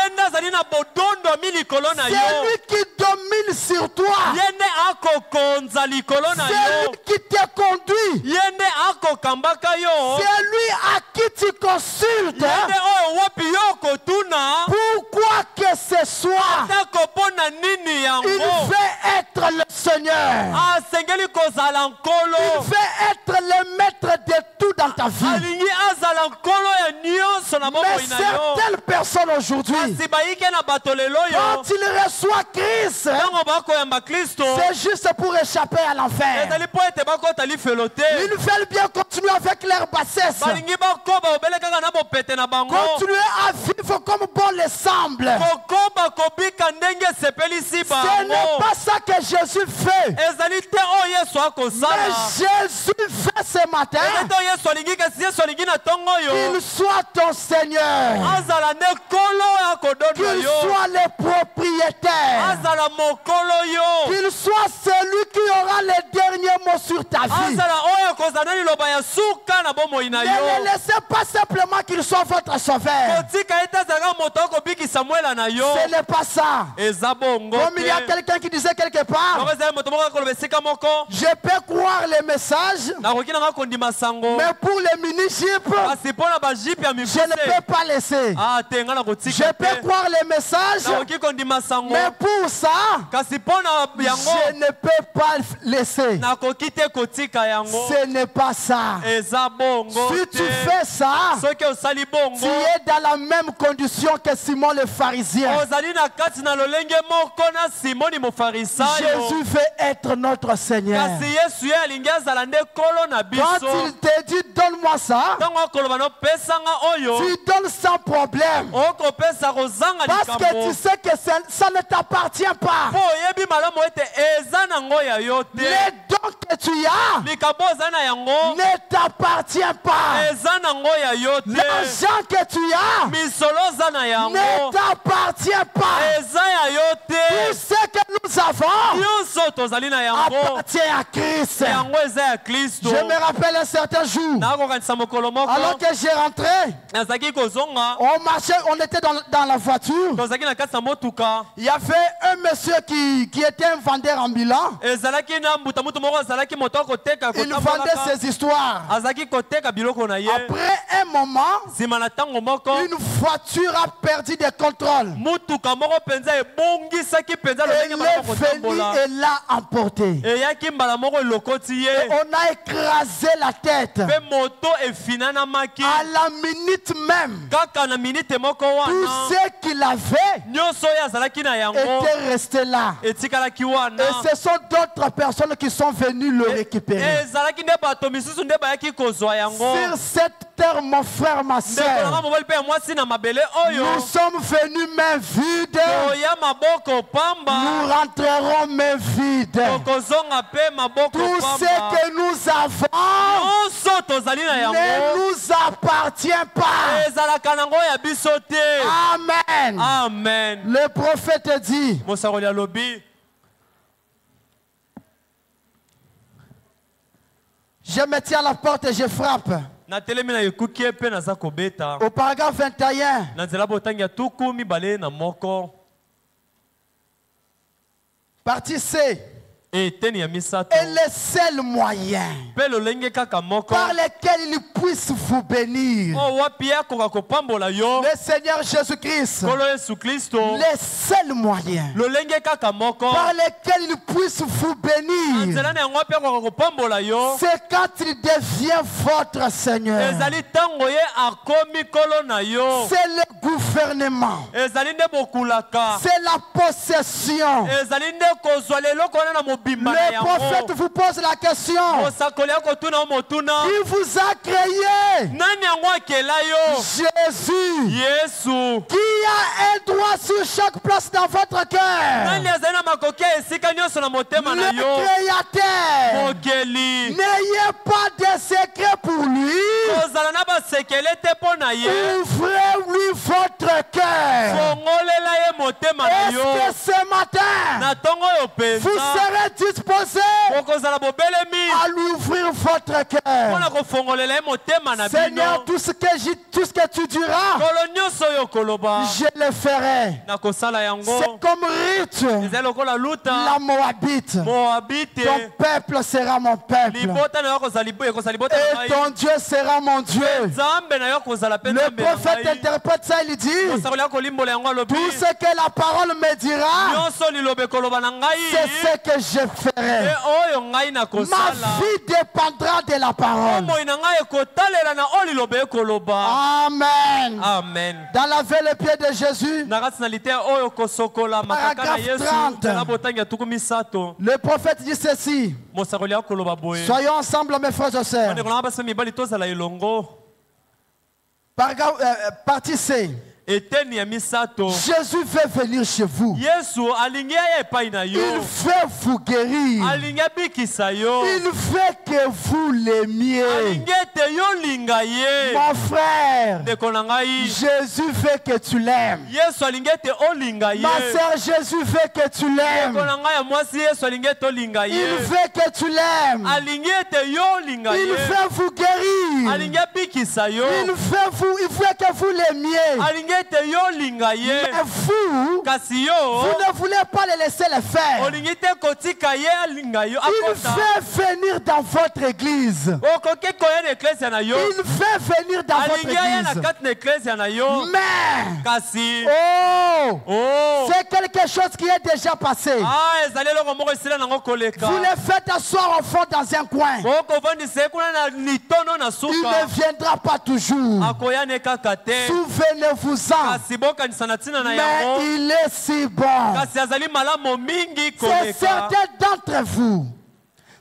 Speaker 2: lui qui domine sur toi. C'est lui qui te conduit. C'est lui à qui tu consultes. Pourquoi que ce soit, il veut être le Seigneur. Il veut être le maître de tout dans ta vie. Mais certaines personnes aujourd'hui, quand ils reçoivent Christ, c'est juste pour échapper à l'enfer. Ils veulent bien continuer avec leur bassesse. Continuer à vivre comme bon les semble. Ce n'est pas ça que Jésus fait. Mais Jésus fait ce matin qu'il soit ton Seigneur, qu'il soit le propriétaire, qu'il soit celui qui aura le dernier mot sur ta vie. Ne le laissez pas simplement qu'il soit votre sauveur. Ce n'est pas ça. Comme il y a quelqu'un qui disait quelque part, je peux croire les messages, mais pour les mini-jeeps, je ne peux pas laisser. Je peux croire les messages, mais pour ça, je ne peux pas laisser. Ce n'est pas ça. Si tu fais ça, tu es dans la même condition que Simon le pharisien. Jésus veut être notre Seigneur. Quand il te dit donne-moi ça, tu donnes sans problème. Parce que tu sais que ça ne t'appartient pas. Les dons que tu as ne t'appartient pas. L'argent que tu as ne t'appartient pas. Tout ce que nous avons appartient à Christ. Je me rappelle un certain jour, alors que j'ai rentré, on marchait, on était dans la voiture. Il y avait un monsieur qui était un vendeur ambulant. Il vendait ses histoires. Après un moment, une voiture a perdu des contrôles. Elle est venue et l'a emporté. Et on a écrasé la tête.
Speaker 1: moto efinanamaki
Speaker 2: à la minute même,
Speaker 1: kaka na minute moko
Speaker 2: tout
Speaker 1: wana
Speaker 2: ce qu'il avait
Speaker 1: nyonso oyo azalaki na yango
Speaker 2: était resté là.
Speaker 1: etikalaki wana
Speaker 2: Et ce sont d'autres personnes qui sont venues le récupérer.
Speaker 1: ezalaki nde bato misusu nde bayaki kozwa yango
Speaker 2: Sur cette terre, mon frère, ma
Speaker 1: ndeko nanga
Speaker 2: soeur,
Speaker 1: mobali mpe ya mwasi na mabele oyo
Speaker 2: nous sommes venus main vide.
Speaker 1: oya maboko
Speaker 2: Nous
Speaker 1: pamba
Speaker 2: rentrerons main vide.
Speaker 1: tokozonga mpe maboko
Speaker 2: Tout ce
Speaker 1: pamba
Speaker 2: que nous avons
Speaker 1: nyonso tozali na yango
Speaker 2: ne nous appartient pas.
Speaker 1: ezalaka nango ya biso te
Speaker 2: Amen.
Speaker 1: amen
Speaker 2: Le prophète dit,
Speaker 1: mosakoli alobi
Speaker 2: je me tiens à la porte et je frappe.
Speaker 1: natelemi na ekuki mpe naza kobeta
Speaker 2: Au paragraphe 21,
Speaker 1: na nzela botangi ya tuku mibale na moko
Speaker 2: partie C,
Speaker 1: eteni ya misato
Speaker 2: est le seul moyen
Speaker 1: mpe lolenge kaka moko
Speaker 2: par lequel il puisse vous bénir.
Speaker 1: o wapi akoka kopambola yo
Speaker 2: Le Seigneur Jésus-Christ,
Speaker 1: nkolo yesu kristo
Speaker 2: le seul moyen
Speaker 1: lolenge kaka moko
Speaker 2: par lequel il puisse vous
Speaker 1: na
Speaker 2: bénir,
Speaker 1: nzela na yango mpe akoka kopambola yo
Speaker 2: c'est quand il devient votre Seigneur.
Speaker 1: ezali ntango ye akomi nkolo na yo
Speaker 2: C'est le gouvernement,
Speaker 1: ezali nde bokulaka
Speaker 2: c'est la possession.
Speaker 1: ezali nde kozwa leloko wana na mobimba na
Speaker 2: Le prophète
Speaker 1: yango
Speaker 2: vous pose la question.
Speaker 1: mosakoli akotuna o motuna
Speaker 2: Qui vous a créé?
Speaker 1: nani yango akela yo
Speaker 2: Jésus.
Speaker 1: yesu
Speaker 2: Qui a un droit sur chaque place dans votre cœur?
Speaker 1: nani azali na makoki ya esika nyonso na motema na
Speaker 2: Le
Speaker 1: yo
Speaker 2: Créateur.
Speaker 1: mokeli
Speaker 2: N'ayez pas de secret pour lui.
Speaker 1: kozala na basekele te mpo na ye
Speaker 2: Ouvrez-lui votre cœur.
Speaker 1: fongolela ye motema na
Speaker 2: Est-ce
Speaker 1: yo
Speaker 2: que ce matin,
Speaker 1: na ntongo oyo
Speaker 2: vous
Speaker 1: mpenza
Speaker 2: serez disposé
Speaker 1: okozala bobelemi
Speaker 2: à lui ouvrir votre
Speaker 1: mpo
Speaker 2: cœur?
Speaker 1: na kofongolela ye motema na
Speaker 2: Seigneur,
Speaker 1: bino
Speaker 2: tout ce que tu diras,
Speaker 1: kolo nyonso oyo okoloba
Speaker 2: je le ferai.
Speaker 1: na kosala yango
Speaker 2: C'est comme Ruth,
Speaker 1: ezali lokola luta
Speaker 2: la Moabite.
Speaker 1: moabite
Speaker 2: Ton peuple sera mon peuple.
Speaker 1: libota na yo ekozala libota na
Speaker 2: Et
Speaker 1: ngai
Speaker 2: ton Dieu sera mon Dieu.
Speaker 1: nzambe na yo kozala mpe
Speaker 2: Le
Speaker 1: nzambe na
Speaker 2: prophète
Speaker 1: ngai
Speaker 2: interprète ça, il dit,
Speaker 1: mosakoli akolimbola yango alobi
Speaker 2: tout ce que la parole me dira,
Speaker 1: nyonso liloba ekoloba na
Speaker 2: c'est
Speaker 1: ngai
Speaker 2: ce que je
Speaker 1: e
Speaker 2: ferai.
Speaker 1: oyo ngai
Speaker 2: Ma
Speaker 1: nakosala
Speaker 2: vie dépendra de la parole.
Speaker 1: bomoi na ngai ekotalela na oyo liloba ekoloba
Speaker 2: Amen.
Speaker 1: amen
Speaker 2: Dans la veille le pied de Jésus,
Speaker 1: na kati na liteya oyo kosokola makaka na
Speaker 2: Paragraphe
Speaker 1: yesu
Speaker 2: 30.
Speaker 1: nzela botangi ya tuku misato
Speaker 2: le prophète dit ceci.
Speaker 1: mosakoli akoloba boye
Speaker 2: Soyons ensemble, mes frères et sœurs.
Speaker 1: bandeko na nga basi mibali tozala elongo
Speaker 2: Partie C.
Speaker 1: eteni ya misato
Speaker 2: Jésus veut venir chez vous.
Speaker 1: yesu alingi aya epai na
Speaker 2: Il
Speaker 1: yo
Speaker 2: veut vous guérir.
Speaker 1: alingi abikisa yo
Speaker 2: Il veut que vous l'aimiez.
Speaker 1: alingi ete yolinga ye
Speaker 2: Mon frère,
Speaker 1: ndeko na ngai
Speaker 2: Jésus veut que tu l'aimes.
Speaker 1: yesu alingi ete olinga ye
Speaker 2: Ma sœur, Jésus veut que tu
Speaker 1: ndeko
Speaker 2: l'aimes.
Speaker 1: na ngai ya mwasi yesu alingi ete olinga
Speaker 2: Il
Speaker 1: ye
Speaker 2: veut que tu l'aimes.
Speaker 1: alingi ete yolinga
Speaker 2: Il
Speaker 1: ye
Speaker 2: veut vous guérir.
Speaker 1: alingi abikisa yo
Speaker 2: Il veut que vous l'aimiez.
Speaker 1: alingi ete yolinga ye
Speaker 2: Mais vous,
Speaker 1: kasi yo
Speaker 2: vous ne voulez pas le laisser le faire.
Speaker 1: olingi te kotika ye alinga yo
Speaker 2: Il
Speaker 1: akota
Speaker 2: veut venir dans votre église.
Speaker 1: okoki koya na eklesia na yo
Speaker 2: Il veut venir dans votre
Speaker 1: alingi aya na
Speaker 2: église.
Speaker 1: kati na eklesia na yo
Speaker 2: Mais,
Speaker 1: kasi
Speaker 2: oh,
Speaker 1: oh
Speaker 2: c'est quelque chose qui est déjà passé.
Speaker 1: ah ezali eloko moko esila nango koleka
Speaker 2: Vous le faites asseoir au fond dans un coin.
Speaker 1: okovandisa ye kuna na litono na
Speaker 2: Il
Speaker 1: suka
Speaker 2: ne viendra pas toujours.
Speaker 1: akoya ne kaka te
Speaker 2: Souvenez-vous-en.
Speaker 1: kasi bokanisa na ntina na
Speaker 2: Mais
Speaker 1: yango
Speaker 2: il est si bon.
Speaker 1: kasi azali malamu mingi
Speaker 2: C'est
Speaker 1: koleka
Speaker 2: certains d'entre vous.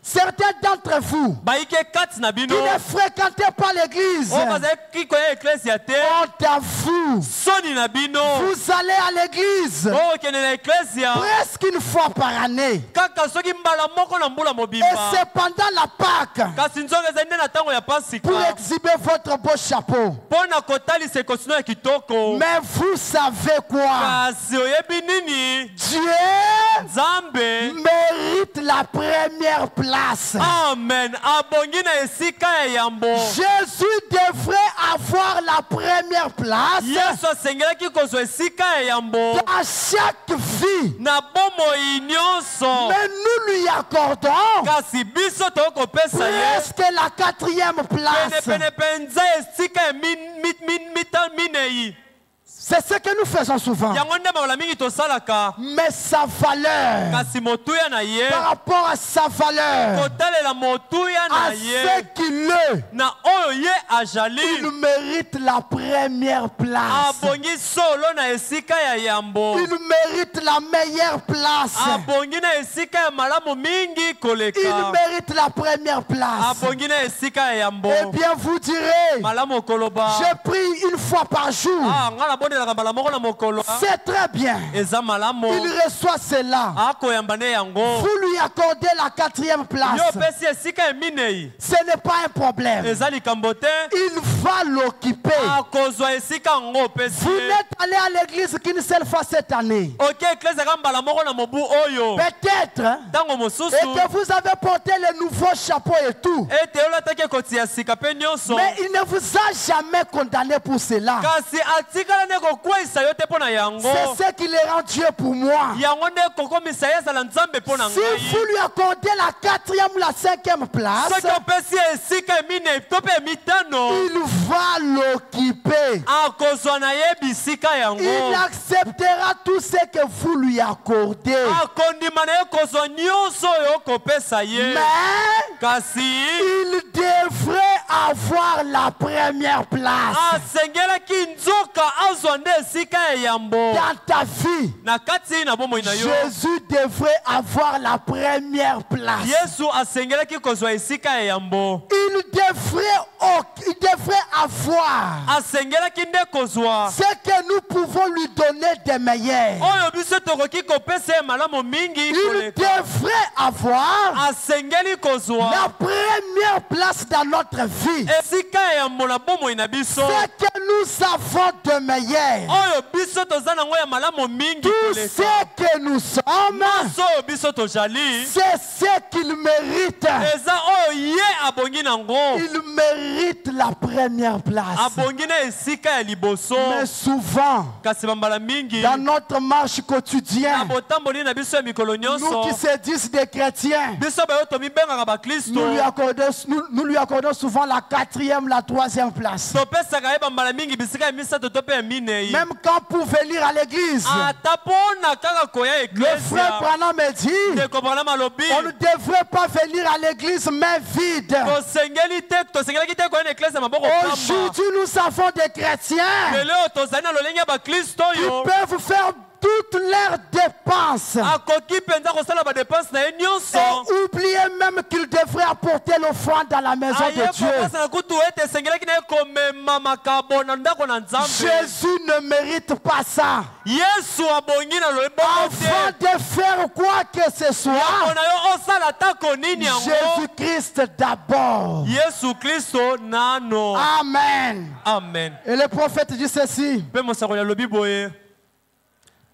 Speaker 2: Certains d'entre vous
Speaker 1: bayike kati na bino
Speaker 2: qui ne fréquentez pas l'église.
Speaker 1: oyo bazalaki koya eklesia te
Speaker 2: Honte à vous.
Speaker 1: soni na bino
Speaker 2: Vous allez à l'église
Speaker 1: oyo okende na eklesia
Speaker 2: presque une fois par année.
Speaker 1: kaka soki mbala moko na mbula
Speaker 2: Et
Speaker 1: mobimba
Speaker 2: c'est pendant la Pâque
Speaker 1: kasi nzongo ezali nde na ntango ya pasika
Speaker 2: pour exhiber votre beau chapeau.
Speaker 1: mpo na kotalisa ekosino ya kitoko
Speaker 2: Mais vous savez quoi?
Speaker 1: kasi oyebi nini
Speaker 2: Dieu
Speaker 1: nzambe
Speaker 2: mérite la première place.
Speaker 1: amen abongi na esika ya yambo
Speaker 2: Jésus devrait avoir la première place
Speaker 1: yesu asengelaki kozwa esika ya yambo
Speaker 2: dans chaque vie.
Speaker 1: na bomoi nyonso
Speaker 2: Mais nous lui accordons
Speaker 1: kasi biso tokopesa ye
Speaker 2: presque la quatrième place.
Speaker 1: penepene mpenza esika ya minei
Speaker 2: C'est ce que nous faisons souvent.
Speaker 1: yango nde mbala mingi tosalaka
Speaker 2: Mais sa valeur,
Speaker 1: kasi motuya na ye
Speaker 2: par rapport à sa valeur,
Speaker 1: kotalela motuya
Speaker 2: à
Speaker 1: na
Speaker 2: ce
Speaker 1: ye
Speaker 2: qu'il est,
Speaker 1: na oyo ye
Speaker 2: il
Speaker 1: azali
Speaker 2: mérite la première place.
Speaker 1: abongi solo na esika ya yambo
Speaker 2: Il mérite la meilleure place.
Speaker 1: abongi na esika ya malamu mingi
Speaker 2: Il
Speaker 1: koleka
Speaker 2: mérite la première place.
Speaker 1: abongi na esika ya yambo
Speaker 2: Eh bien, vous direz,
Speaker 1: malamu koloba
Speaker 2: je prie une fois par jour.
Speaker 1: nga nabondelaka mbala moko na mokolo
Speaker 2: C'est très bien.
Speaker 1: eza malamu
Speaker 2: Il reçoit cela.
Speaker 1: akoyamba ne yango
Speaker 2: Vous lui accordez la 4e place.
Speaker 1: yo opesi esika ya minei
Speaker 2: Ce n'est pas un problème.
Speaker 1: eza likambo te
Speaker 2: Il va l'occuper.
Speaker 1: akozwa esika yango opesi
Speaker 2: Vous
Speaker 1: ye
Speaker 2: n'êtes allé à l'église qu'une seule fois cette année.
Speaker 1: oke eklesiaka mbala moko na mobu oyo
Speaker 2: Peut-être.
Speaker 1: ntango
Speaker 2: Et
Speaker 1: mosusu
Speaker 2: que vous avez porté les nouveaux chapeaux et tout.
Speaker 1: ete olataki ekoti ya sika mpe nyonso
Speaker 2: Mais il ne vous a jamais condamné pour cela.
Speaker 1: kasi atikala nde kokweyisa yo te mpo na yango
Speaker 2: C'est ce qui les rend Dieu pour moi.
Speaker 1: yango nde kokomisa ye ezala nzambe mpo na
Speaker 2: Si
Speaker 1: ngai
Speaker 2: vous lui accordez la 4e ou la 5e place,
Speaker 1: soki opesi esika minei to mpe mitano
Speaker 2: il va l'occuper.
Speaker 1: akozwa na ye bisika yango
Speaker 2: Il acceptera tout ce que vous lui accordez.
Speaker 1: akondima na ye kozwa nyonso oyo okopesa ye
Speaker 2: Mais
Speaker 1: kasi
Speaker 2: il devrait avoir la première place
Speaker 1: asengelaki nzoka azwa nde esika ya yambo
Speaker 2: dans ta vie.
Speaker 1: na kati na bomoi na yo
Speaker 2: Jésus devrait avoir la première place.
Speaker 1: yesu asengelaki kozwa esika ya yambo
Speaker 2: Il devrait avoir
Speaker 1: asengelaki nde kozwa
Speaker 2: ce que nous pouvons lui donner de meilleur.
Speaker 1: oyo biso tokoki kopesa ye malamu mingi
Speaker 2: Il
Speaker 1: koleka
Speaker 2: devrait avoir
Speaker 1: asengeli kozwa
Speaker 2: la première place dans notre vie.
Speaker 1: esika ya yambo na bomoi na biso
Speaker 2: Ce que nous avons de meilleur.
Speaker 1: oyo biso toza nango ya malamu mingi
Speaker 2: Tout
Speaker 1: koleka
Speaker 2: ce que nous sommes,
Speaker 1: nyonso oyo biso tozali
Speaker 2: c'est ce qu'il mérite.
Speaker 1: eza oyo ye abongi nango
Speaker 2: Il mérite la première place.
Speaker 1: abongi na esika ya liboso
Speaker 2: Mais souvent,
Speaker 1: kasi bambala mingi
Speaker 2: dans notre marche
Speaker 1: na
Speaker 2: quotidienne,
Speaker 1: botamboli na biso ya mikolo
Speaker 2: nous
Speaker 1: nyonso
Speaker 2: qui se disent des chrétiens,
Speaker 1: biso bayo tomibengaka baklisto
Speaker 2: nous lui accordons souvent la 4e, la 3e place.
Speaker 1: topesaka ye bambala mingi bisika ya misato to mpe ya minei
Speaker 2: Même quand pour venir à l'église,
Speaker 1: ata mpona kaka koya
Speaker 2: le frère
Speaker 1: eklesia
Speaker 2: Branham me dit,
Speaker 1: ndeko branham alobi
Speaker 2: on ne devrait pas venir à l'église main vide.
Speaker 1: tosengelaki te koya na eklesia maboko pamba
Speaker 2: Aujourd'hui, nous avons des chrétiens
Speaker 1: lelo oyo tozali na lolenge ya baklisto
Speaker 2: qui
Speaker 1: oyo
Speaker 2: peuvent faire toutes leurs dépenses
Speaker 1: akoki mpenza kosala badepense na ye nyonso
Speaker 2: et oublier même qu'il devrait apporter l'offrande dans la maison
Speaker 1: aye
Speaker 2: de Dieu.
Speaker 1: kopasa na kutu ete esengelaki na ye komema makabo na ndako na nzambe
Speaker 2: Jésus ne mérite pas ça.
Speaker 1: yesu abongi na lobongo
Speaker 2: Avant
Speaker 1: te
Speaker 2: de faire quoi que ce soit,
Speaker 1: yango na yo osala tako nini yango
Speaker 2: Jésus-Christ d'abord.
Speaker 1: yesu kristo nano
Speaker 2: Amen.
Speaker 1: amen
Speaker 2: Et le prophète dit ceci,
Speaker 1: mpe mosakoli alobi boye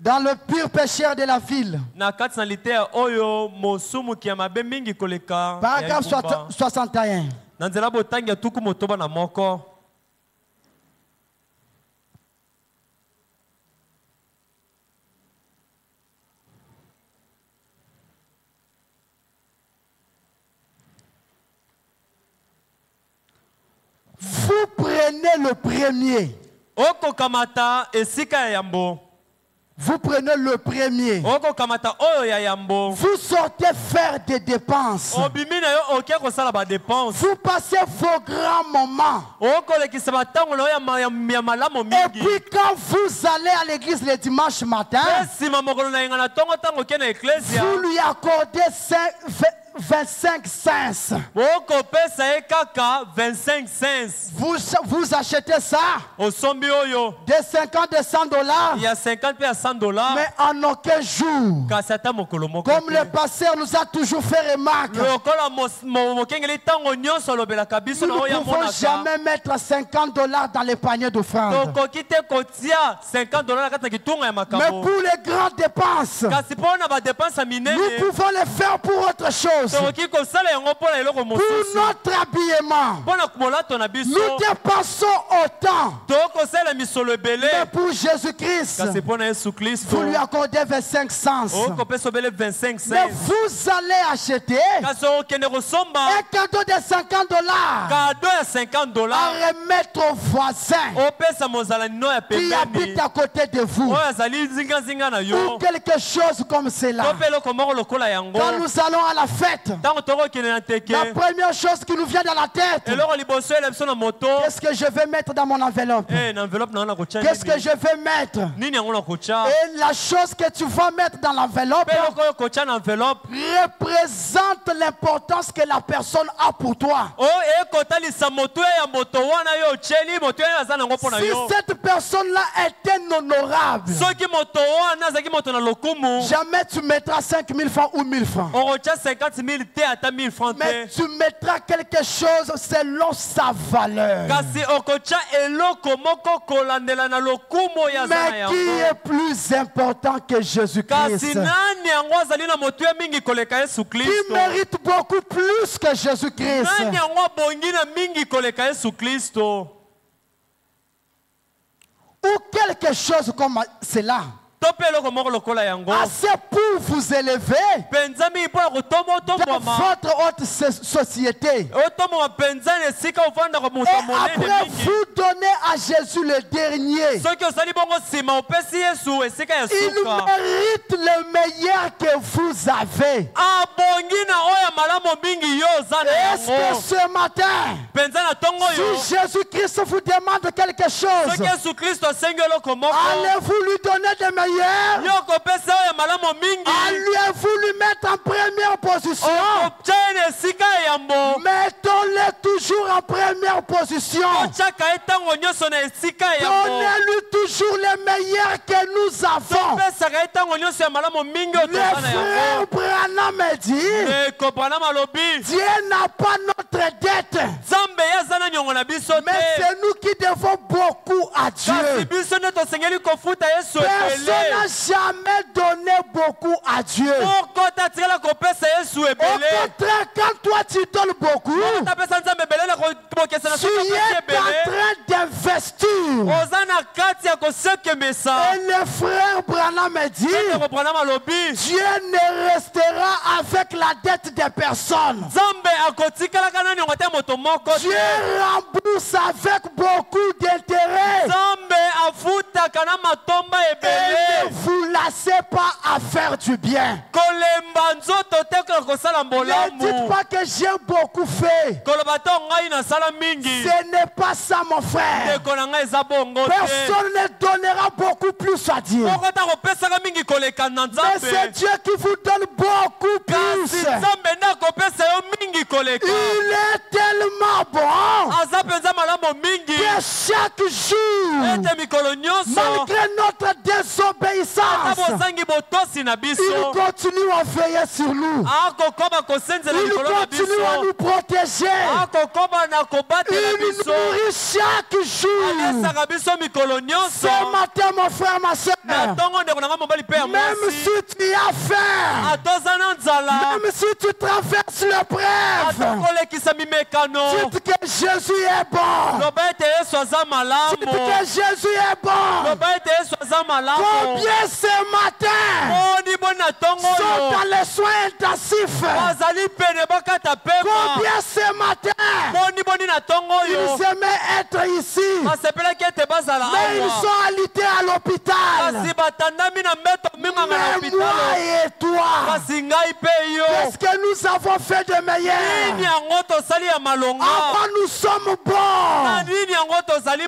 Speaker 2: dans le pire pécheur de la ville,
Speaker 1: na kati na liteya oyo mosumuki ya mabe mingi koleka ya
Speaker 2: paragraphe
Speaker 1: engumba.
Speaker 2: 61.
Speaker 1: na nzela botangi ya tuku motoba na moko
Speaker 2: Vous prenez le premier.
Speaker 1: okokamata esika ya yambo
Speaker 2: Vous prenez le premier.
Speaker 1: okokamata oyo ya yambo
Speaker 2: Vous sortez faire des dépenses.
Speaker 1: obimi na yo oke kosala badepense
Speaker 2: Vous passez vos grands moments.
Speaker 1: okolekisa batango na yo ya malamu
Speaker 2: Et
Speaker 1: mingi
Speaker 2: puis quand vous allez à l'église le dimanche matin,
Speaker 1: mpe nsima mokolo na yenga na ntongo ntango oke na eklesia
Speaker 2: vous lui accordez 25 cents.
Speaker 1: okopesa ye kaka 25 cents
Speaker 2: Vous achetez ça
Speaker 1: osombi oyo
Speaker 2: de 50 de 100 dollars,
Speaker 1: ya 50 mpe ya 100 dollars
Speaker 2: mais en aucun jour.
Speaker 1: kasi ata mokolo moko
Speaker 2: Comme
Speaker 1: te.
Speaker 2: le pasteur nous a toujours fait remarque,
Speaker 1: lokola mokengeli ntango nyonso alobelaka biso
Speaker 2: nous
Speaker 1: na oyo
Speaker 2: ne pouvons
Speaker 1: amonaka
Speaker 2: jamais mettre 50 dollars dans les paniers d'offrande.
Speaker 1: tokoki te kotia 50 dollars na kati na kitunga ya
Speaker 2: Mais
Speaker 1: makambo
Speaker 2: pour les grandes dépenses,
Speaker 1: kasi mpo na badepense ya
Speaker 2: nous
Speaker 1: minene
Speaker 2: pouvons les faire pour autre chose. chose. Pour notre habillement, nous dépensons autant. Mais pour Jésus-Christ, vous lui accordez 25 cents. Mais vous allez acheter un cadeau de $50 à remettre au voisin qui habite à côté de vous. Ou quelque chose comme cela. Quand nous allons à la fête, la première chose qui nous vient dans la tête, qu'est-ce que je vais mettre dans mon enveloppe? Qu'est-ce que je vais mettre? Et la chose que tu vas mettre dans l'enveloppe représente l'importance que la personne a pour toi. Si cette personne-là est honorable, jamais tu mettras 5 000 francs ou 1000 francs. Mais tu mettras quelque chose selon sa valeur. Mais qui est plus important que Jésus-Christ? Qui mérite beaucoup plus que Jésus-Christ? Ou quelque chose comme cela. Assez pour vous élever dans votre haute société. Et après vous donner à Jésus le dernier. Il mérite le meilleur que vous avez. Est-ce que ce matin, si Jésus-Christ vous demande quelque chose, allez-vous lui donner des meilleurs? Allez-vous lui mettre en première position? Mettons-le toujours en première position. Donnez-lui toujours les meilleurs que nous avons. Le frère Branham me dit, Dieu n'a pas notre dette, mais c'est nous qui devons beaucoup à Dieu. Personne n'a jamais donné beaucoup à Dieu. Au contraire, quand toi tu donnes beaucoup, tu es en train d'investir. Et le frère Branham me dit, Dieu ne restera avec la dette des personnes. Dieu rembourse avec beaucoup d'intérêt. Et ne vous lassez pas à faire du bien. Ne dites pas que j'ai beaucoup fait. Ce n'est pas ça, mon frère. Personne ne donnera beaucoup plus à Dieu. Mais c'est Dieu qui vous donne beaucoup plus. Il est tellement bon que chaque jour, malgré notre désobéissance, il continue à veiller sur nous. Il continue à nous protéger. Il nous nourrit chaque jour. Ce matin, mon frère, ma soeur, même si tu as faim, même si tu traverses l'épreuve, dites que Jésus est bon. Dites que Jésus est bon. Combien ce matin sont dans les soins intensifs? Combien ce matin ils aimaient être ici, mais ils sont alités à l'hôpital? Mais moi et toi, qu'est-ce que nous avons fait de meilleur? Avant nous sommes bons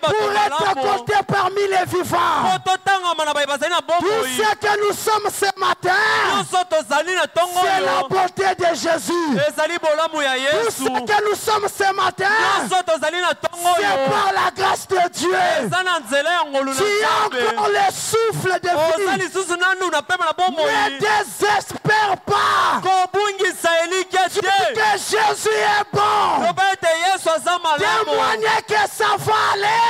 Speaker 2: pour être comptés parmi les vivants. Tout ce que nous sommes ce matin, c'est la bonté de Jésus. Tout ce que nous sommes ce matin, c'est par la grâce de Dieu. Tu as encore le souffle de vie. Ne désespère pas. Dis que Jésus est bon. Témoignez que ça va aller.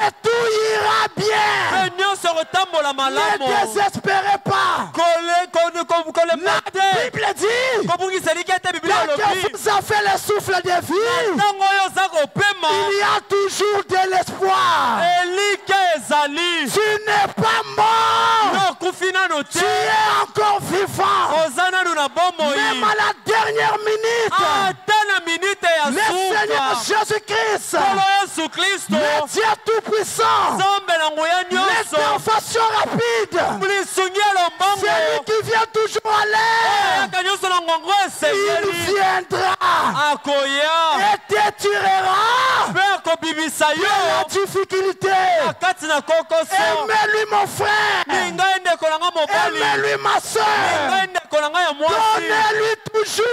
Speaker 2: Et tout ira bien. Ne désespérez pas. Ne
Speaker 1: te.
Speaker 2: Bible dit
Speaker 1: Kobungisa likete Biblia
Speaker 2: que
Speaker 1: lobi.
Speaker 2: vous avez fait le souffle de vie.
Speaker 1: Ntango oyo oza kopema.
Speaker 2: Il y a toujours de l'espoir.
Speaker 1: Elike ezali.
Speaker 2: Tu n'es pas mort.
Speaker 1: Yo kufi nano
Speaker 2: Tu
Speaker 1: te.
Speaker 2: es encore vivant.
Speaker 1: Oza nanu na bomoi.
Speaker 2: Même à la dernière minute,
Speaker 1: Ata na minute ya
Speaker 2: le Seigneur
Speaker 1: suka.
Speaker 2: Jésus-Christ,
Speaker 1: Kolo Yesu Kristo.
Speaker 2: le Dieu Tout-Puissant,
Speaker 1: Nzambe na nguya nyonso.
Speaker 2: l'intervention rapide,
Speaker 1: Lisungi ya lombango.
Speaker 2: celui qui vient toujours à l'air,
Speaker 1: Yaka nyonso na ngongo
Speaker 2: il
Speaker 1: esengeli.
Speaker 2: viendra
Speaker 1: Akoya.
Speaker 2: et détruira
Speaker 1: Mpe akobimisa
Speaker 2: la
Speaker 1: yo.
Speaker 2: difficulté.
Speaker 1: Na kati na kokoso.
Speaker 2: Aimez-lui mon frère,
Speaker 1: Ningai ndeko na nga mobali.
Speaker 2: aimez-lui ma soeur,
Speaker 1: Ningai ndeko na nga ya mwasi.
Speaker 2: donnez-lui toujours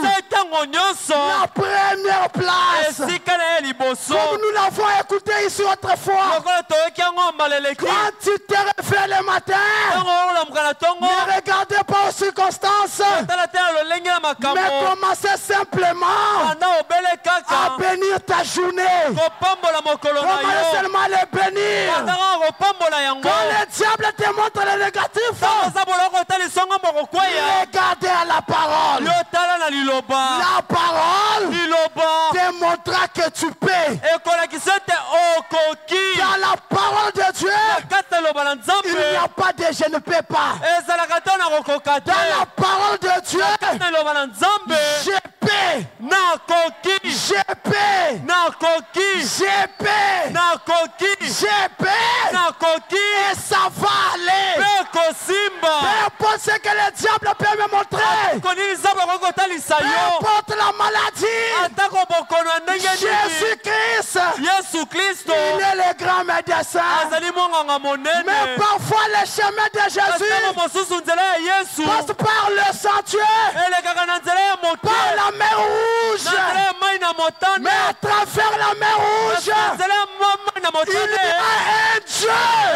Speaker 1: Pesa ntango nyonso.
Speaker 2: la première place.
Speaker 1: Esika na ye liboso.
Speaker 2: Comme nous l'avons écouté ici autrefois,
Speaker 1: Lokola toyoki yango mbala eleki.
Speaker 2: quand tu te réveilles le matin,
Speaker 1: Ntango olamuka na tongo.
Speaker 2: ne regardez pas aux circonstances,
Speaker 1: Tala te na lolenge na
Speaker 2: mais
Speaker 1: makambo.
Speaker 2: commencez simplement
Speaker 1: Anda obele
Speaker 2: à
Speaker 1: kaka.
Speaker 2: bénir ta journée.
Speaker 1: Kopambola mokolo na
Speaker 2: Commencez
Speaker 1: yo.
Speaker 2: seulement à les bénir.
Speaker 1: Ataka kopambola yango.
Speaker 2: Quand le diable te montre le négatif,
Speaker 1: Ntango oza boloko otalisonga mokokweya.
Speaker 2: regardez à la parole.
Speaker 1: Yo tala na liloba.
Speaker 2: La parole
Speaker 1: Liloba.
Speaker 2: te montrera que tu peux.
Speaker 1: ekolakisa ete okoki.
Speaker 2: Dans la parole de Dieu,
Speaker 1: kati na liloba na
Speaker 2: il n'y a
Speaker 1: nzambe
Speaker 2: pas de je ne peux pas.
Speaker 1: ezalaka te na kokoka te.
Speaker 2: Dans la parole de Dieu,
Speaker 1: kati na liloba na nzambe
Speaker 2: je peux.
Speaker 1: nakoki.
Speaker 2: Je peux.
Speaker 1: nakoki.
Speaker 2: Je peux.
Speaker 1: nakoki.
Speaker 2: Je peux.
Speaker 1: nakoki.
Speaker 2: Et ça va aller.
Speaker 1: mpe kosimba.
Speaker 2: Peu importe ce que le diable peut me montrer.
Speaker 1: konini nzambe akoki kotalisa
Speaker 2: Peu
Speaker 1: yo.
Speaker 2: importe la maladie.
Speaker 1: atako bokono ya ndenge nini.
Speaker 2: Jésus-Christ,
Speaker 1: yesu kristo
Speaker 2: il est le grand médecin.
Speaker 1: azali mwanganga
Speaker 2: Mais
Speaker 1: monene.
Speaker 2: parfois le chemin de
Speaker 1: kasi ntango
Speaker 2: Jésus
Speaker 1: mosusu nzela ya yesu
Speaker 2: passe par le sentier,
Speaker 1: elekaka na nzela ya moke.
Speaker 2: par la mer
Speaker 1: na
Speaker 2: rouge.
Speaker 1: nzela ya mai na motane.
Speaker 2: Mais à travers la mer rouge,
Speaker 1: na nzela ya mai na
Speaker 2: il y
Speaker 1: motane.
Speaker 2: a un Dieu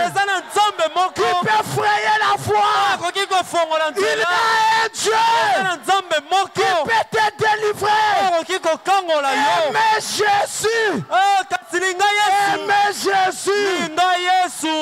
Speaker 1: eza na nzambe
Speaker 2: qui
Speaker 1: moko
Speaker 2: peut frayer la voie.
Speaker 1: akoki kofongola
Speaker 2: Il y
Speaker 1: nzela.
Speaker 2: a un
Speaker 1: eza
Speaker 2: Dieu
Speaker 1: na nzambe
Speaker 2: qui
Speaker 1: moko
Speaker 2: peut te délivrer.
Speaker 1: akoki kokangola yo.
Speaker 2: Aimez Jésus.
Speaker 1: kasi linga yesu.
Speaker 2: Aimez Jésus.
Speaker 1: linga yesu.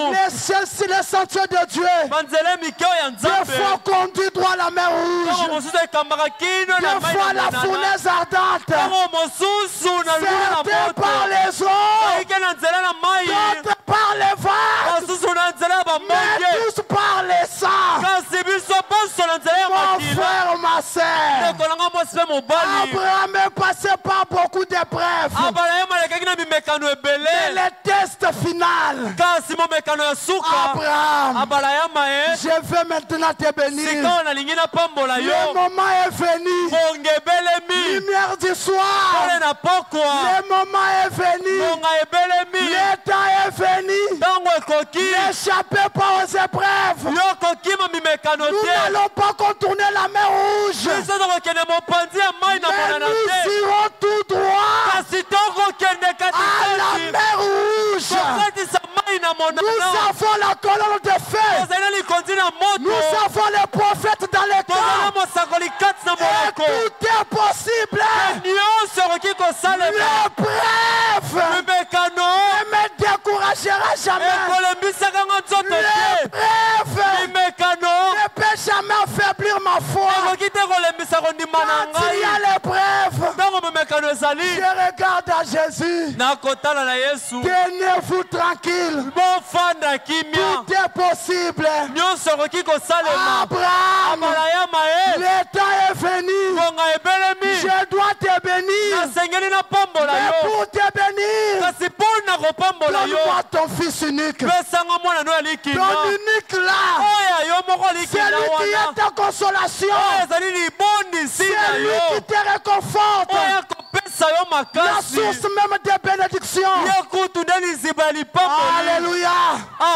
Speaker 2: Le sentier de Dieu.
Speaker 1: banzela mike oyo ya
Speaker 2: Des
Speaker 1: nzambe.
Speaker 2: fois conduit droit à la mer
Speaker 1: ntango
Speaker 2: rouge.
Speaker 1: mosusu ekambaka kino na
Speaker 2: Des
Speaker 1: mai
Speaker 2: fois
Speaker 1: na
Speaker 2: la
Speaker 1: monana.
Speaker 2: fournaise ardente.
Speaker 1: ntango mosusu na lula na
Speaker 2: Certains
Speaker 1: moto.
Speaker 2: par les eaux.
Speaker 1: ayike na nzela na mai.
Speaker 2: D'autres par les vagues.
Speaker 1: mosusu na nzela ya
Speaker 2: Mais
Speaker 1: bambonge.
Speaker 2: tous par les sangs.
Speaker 1: kasi biso bonso na nzela ya
Speaker 2: Mon
Speaker 1: makila.
Speaker 2: frère, ma sœur.
Speaker 1: ndeko nanga mwasi mpe mobali.
Speaker 2: Abraham est passé par beaucoup d'épreuves.
Speaker 1: abrahama alekaki na mimekano
Speaker 2: Et
Speaker 1: ebele.
Speaker 2: le test final.
Speaker 1: kasi momekano ya suka.
Speaker 2: Abraham,
Speaker 1: abrahama
Speaker 2: je veux maintenant te bénir.
Speaker 1: sika oyo nalingi napambola
Speaker 2: Le
Speaker 1: yo.
Speaker 2: moment est venu.
Speaker 1: bonga ebelemi.
Speaker 2: Lumière du soir.
Speaker 1: pole na pokwa.
Speaker 2: Le moment est venu.
Speaker 1: bonga ebelemi.
Speaker 2: Le temps est venu.
Speaker 1: ntango ekoki.
Speaker 2: N'échappez pas aux épreuves.
Speaker 1: yo kokima mimekano
Speaker 2: Nous
Speaker 1: te.
Speaker 2: n'allons pas contourner la mer rouge.
Speaker 1: biso tokokende mopanzi ya mai na
Speaker 2: Mais
Speaker 1: monana
Speaker 2: nous
Speaker 1: te.
Speaker 2: irons tout droit
Speaker 1: kasi tokokende
Speaker 2: à la
Speaker 1: katikati.
Speaker 2: mer rouge.
Speaker 1: kokatisa mai na
Speaker 2: Nous
Speaker 1: monana.
Speaker 2: avons la colonne de feu.
Speaker 1: tozali na likonzi na
Speaker 2: Nous
Speaker 1: moto.
Speaker 2: avons les prophètes dans les
Speaker 1: tozali na
Speaker 2: camps.
Speaker 1: mosakoli kati na
Speaker 2: Et
Speaker 1: molako.
Speaker 2: tout est possible.
Speaker 1: nyonso ekoki kosalema.
Speaker 2: L'épreuve
Speaker 1: mimekano
Speaker 2: ne me découragera jamais.
Speaker 1: ekolembisaka nga nzoto te.
Speaker 2: L'épreuve
Speaker 1: mimekano
Speaker 2: ne peut jamais affaiblir ma foi.
Speaker 1: ekoki te kolembisa kondima na
Speaker 2: Quand il y a
Speaker 1: ngai.
Speaker 2: l'épreuve,
Speaker 1: ntango mimekano ezali.
Speaker 2: je regarde à Jésus.
Speaker 1: nakotala na yesu.
Speaker 2: Tenez-vous tranquille.
Speaker 1: bofanda kimia.
Speaker 2: Tout est possible.
Speaker 1: nyonso ekoki kosalema.
Speaker 2: Abraham,
Speaker 1: abrahama ye.
Speaker 2: le temps est venu.
Speaker 1: bonga ebelemi.
Speaker 2: Je dois te bénir.
Speaker 1: nasengeli napambola
Speaker 2: Mais
Speaker 1: yo.
Speaker 2: pour te bénir,
Speaker 1: kasi mpo na kopambola yo.
Speaker 2: donne-moi ton fils unique.
Speaker 1: pesanga mwana no ya likina.
Speaker 2: Ton unique là.
Speaker 1: oyo yo moko likina
Speaker 2: C'est lui qui
Speaker 1: wana.
Speaker 2: est ta consolation.
Speaker 1: oyo ezali libondisi na
Speaker 2: C'est lui
Speaker 1: yo.
Speaker 2: qui te réconforte.
Speaker 1: oyo akopesa yo
Speaker 2: La
Speaker 1: makasi.
Speaker 2: source même des bénédictions.
Speaker 1: ye kutu nde liziba ya lipamboli.
Speaker 2: Alléluia.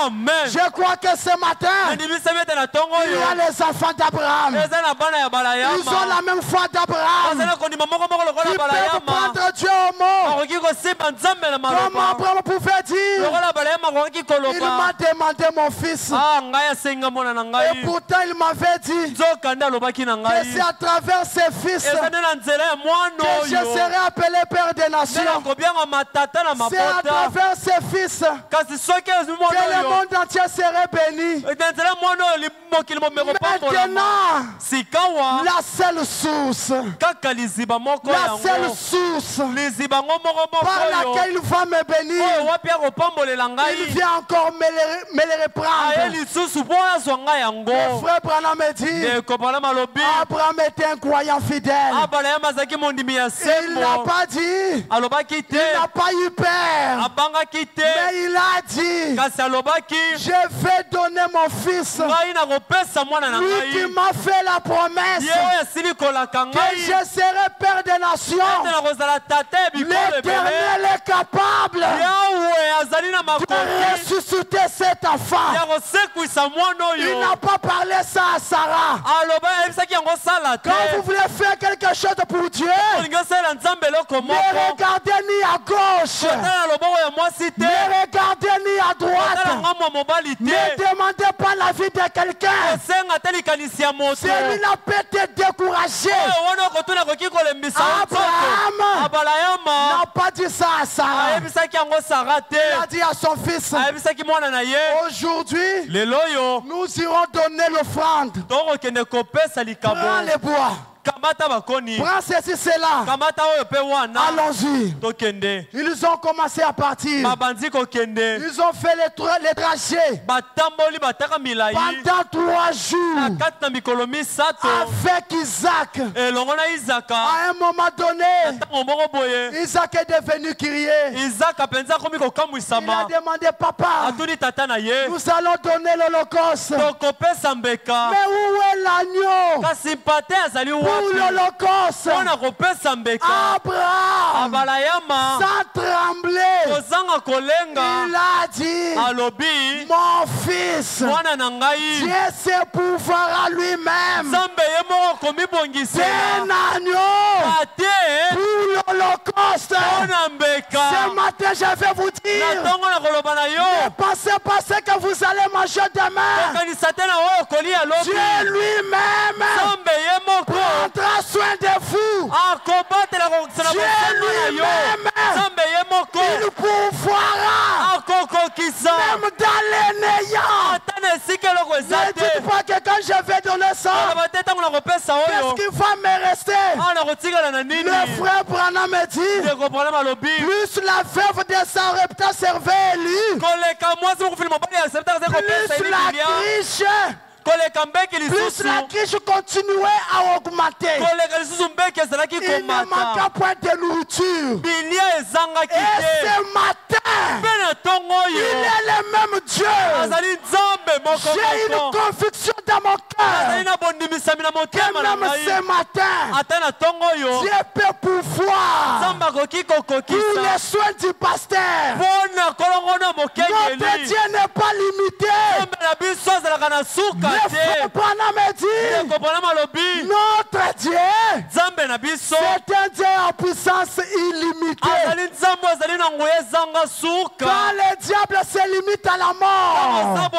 Speaker 1: amen.
Speaker 2: Je crois que ce matin,
Speaker 1: nandimisa ete na ntongo
Speaker 2: il y
Speaker 1: oyo
Speaker 2: a les enfants d'Abraham.
Speaker 1: eza na bana ya
Speaker 2: Ils ont
Speaker 1: balayama.
Speaker 2: la même foi d'Abraham.
Speaker 1: bazali na kondima moko moko lokola
Speaker 2: Ils peuvent
Speaker 1: balayama.
Speaker 2: prendre Dieu au mot.
Speaker 1: bakoki kosimba nzambe na
Speaker 2: Comme
Speaker 1: maloba.
Speaker 2: Abraham pouvait dire,
Speaker 1: lokola balayama bakoki
Speaker 2: Il m'a demandé mon fils. Et pourtant il m'avait dit que c'est à travers ses fils que je serai appelé Père des Nations. C'est à travers ses fils que le monde entier serait béni. Maintenant, la seule source par laquelle il va me bénir, il vient encore me les reprendre. Mon frère Branham me dit, Abraham était un croyant fidèle. Et il n'a pas dit, il n'a pas eu peur, mais il a dit, je vais donner mon fils. Lui qui m'a fait la promesse que je serai Père des Nations. L'Éternel est capable de ressusciter cet enfant. Il n'a pas parlé ça à Sarah. Quand vous voulez faire quelque chose pour Dieu, ne regardez ni à gauche, ne regardez ni à droite, ne demandez pas l'avis de quelqu'un. Celui-là peut te décourager. Abraham n'a pas dit ça à Sarah. Il a dit à son fils, aujourd'hui, nous irons donner l'offrande. Prends les bois. Prends ceci, cela. Allons-y. Ils ont commencé à partir. Ils ont fait les trajets pendant 3 jours avec Isaac. À un moment donné, Isaac est devenu crier. Il a demandé, papa, nous allons donner l'Holocauste. Mais où est l'agneau pour l'Holocauste? Abraham, sans trembler, il a dit, mon fils, Dieu se pourvoira lui-même un agneau pour l'Holocauste. Ce matin, je vais vous dire, ne pensez pas ce que vous allez manger demain. Dieu lui-même prendra soin de vous. Dieu lui-même, il pourvoira même dans les néants. Ne dites pas que quand je vais donner ça, qu'est-ce qui va me rester? Le frère Branham me dit, plus la veuve de Sarepta servait Élie, plus la crise continuait à augmenter. Il ne manqua point de nourriture. Et ce matin, il est le même Dieu. J'ai une conviction dans mon cœur que même ce matin, Dieu peut pouvoir pour les soins du pasteur. Notre Dieu n'est pas limité. Le frère Branham a dit, notre Dieu, c'est un Dieu en puissance illimitée. Quand le diable se limite à la mort,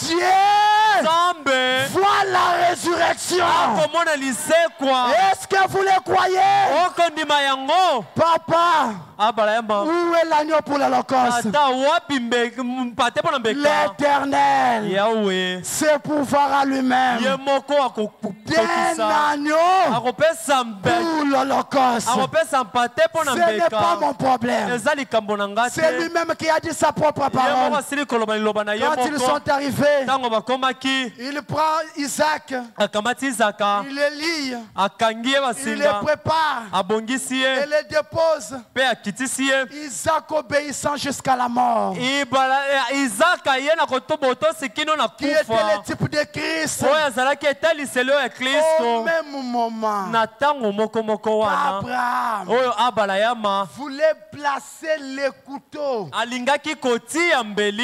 Speaker 2: Dieu voit la résurrection. Est-ce que vous le croyez? Papa, où est l'agneau pour l'Holocauste? L'Éternel se pourvoira lui-même d'un agneau pour l'Holocauste. Ce n'est pas mon problème. C'est lui-même qui a dit sa propre parole. Quand ils sont arrivés, il prend Isaac, il le lie, il le prépare et le dépose. Isaac obéissant jusqu'à la mort, qui était le type de Christ. Au même moment, Abraham voulait placer le couteau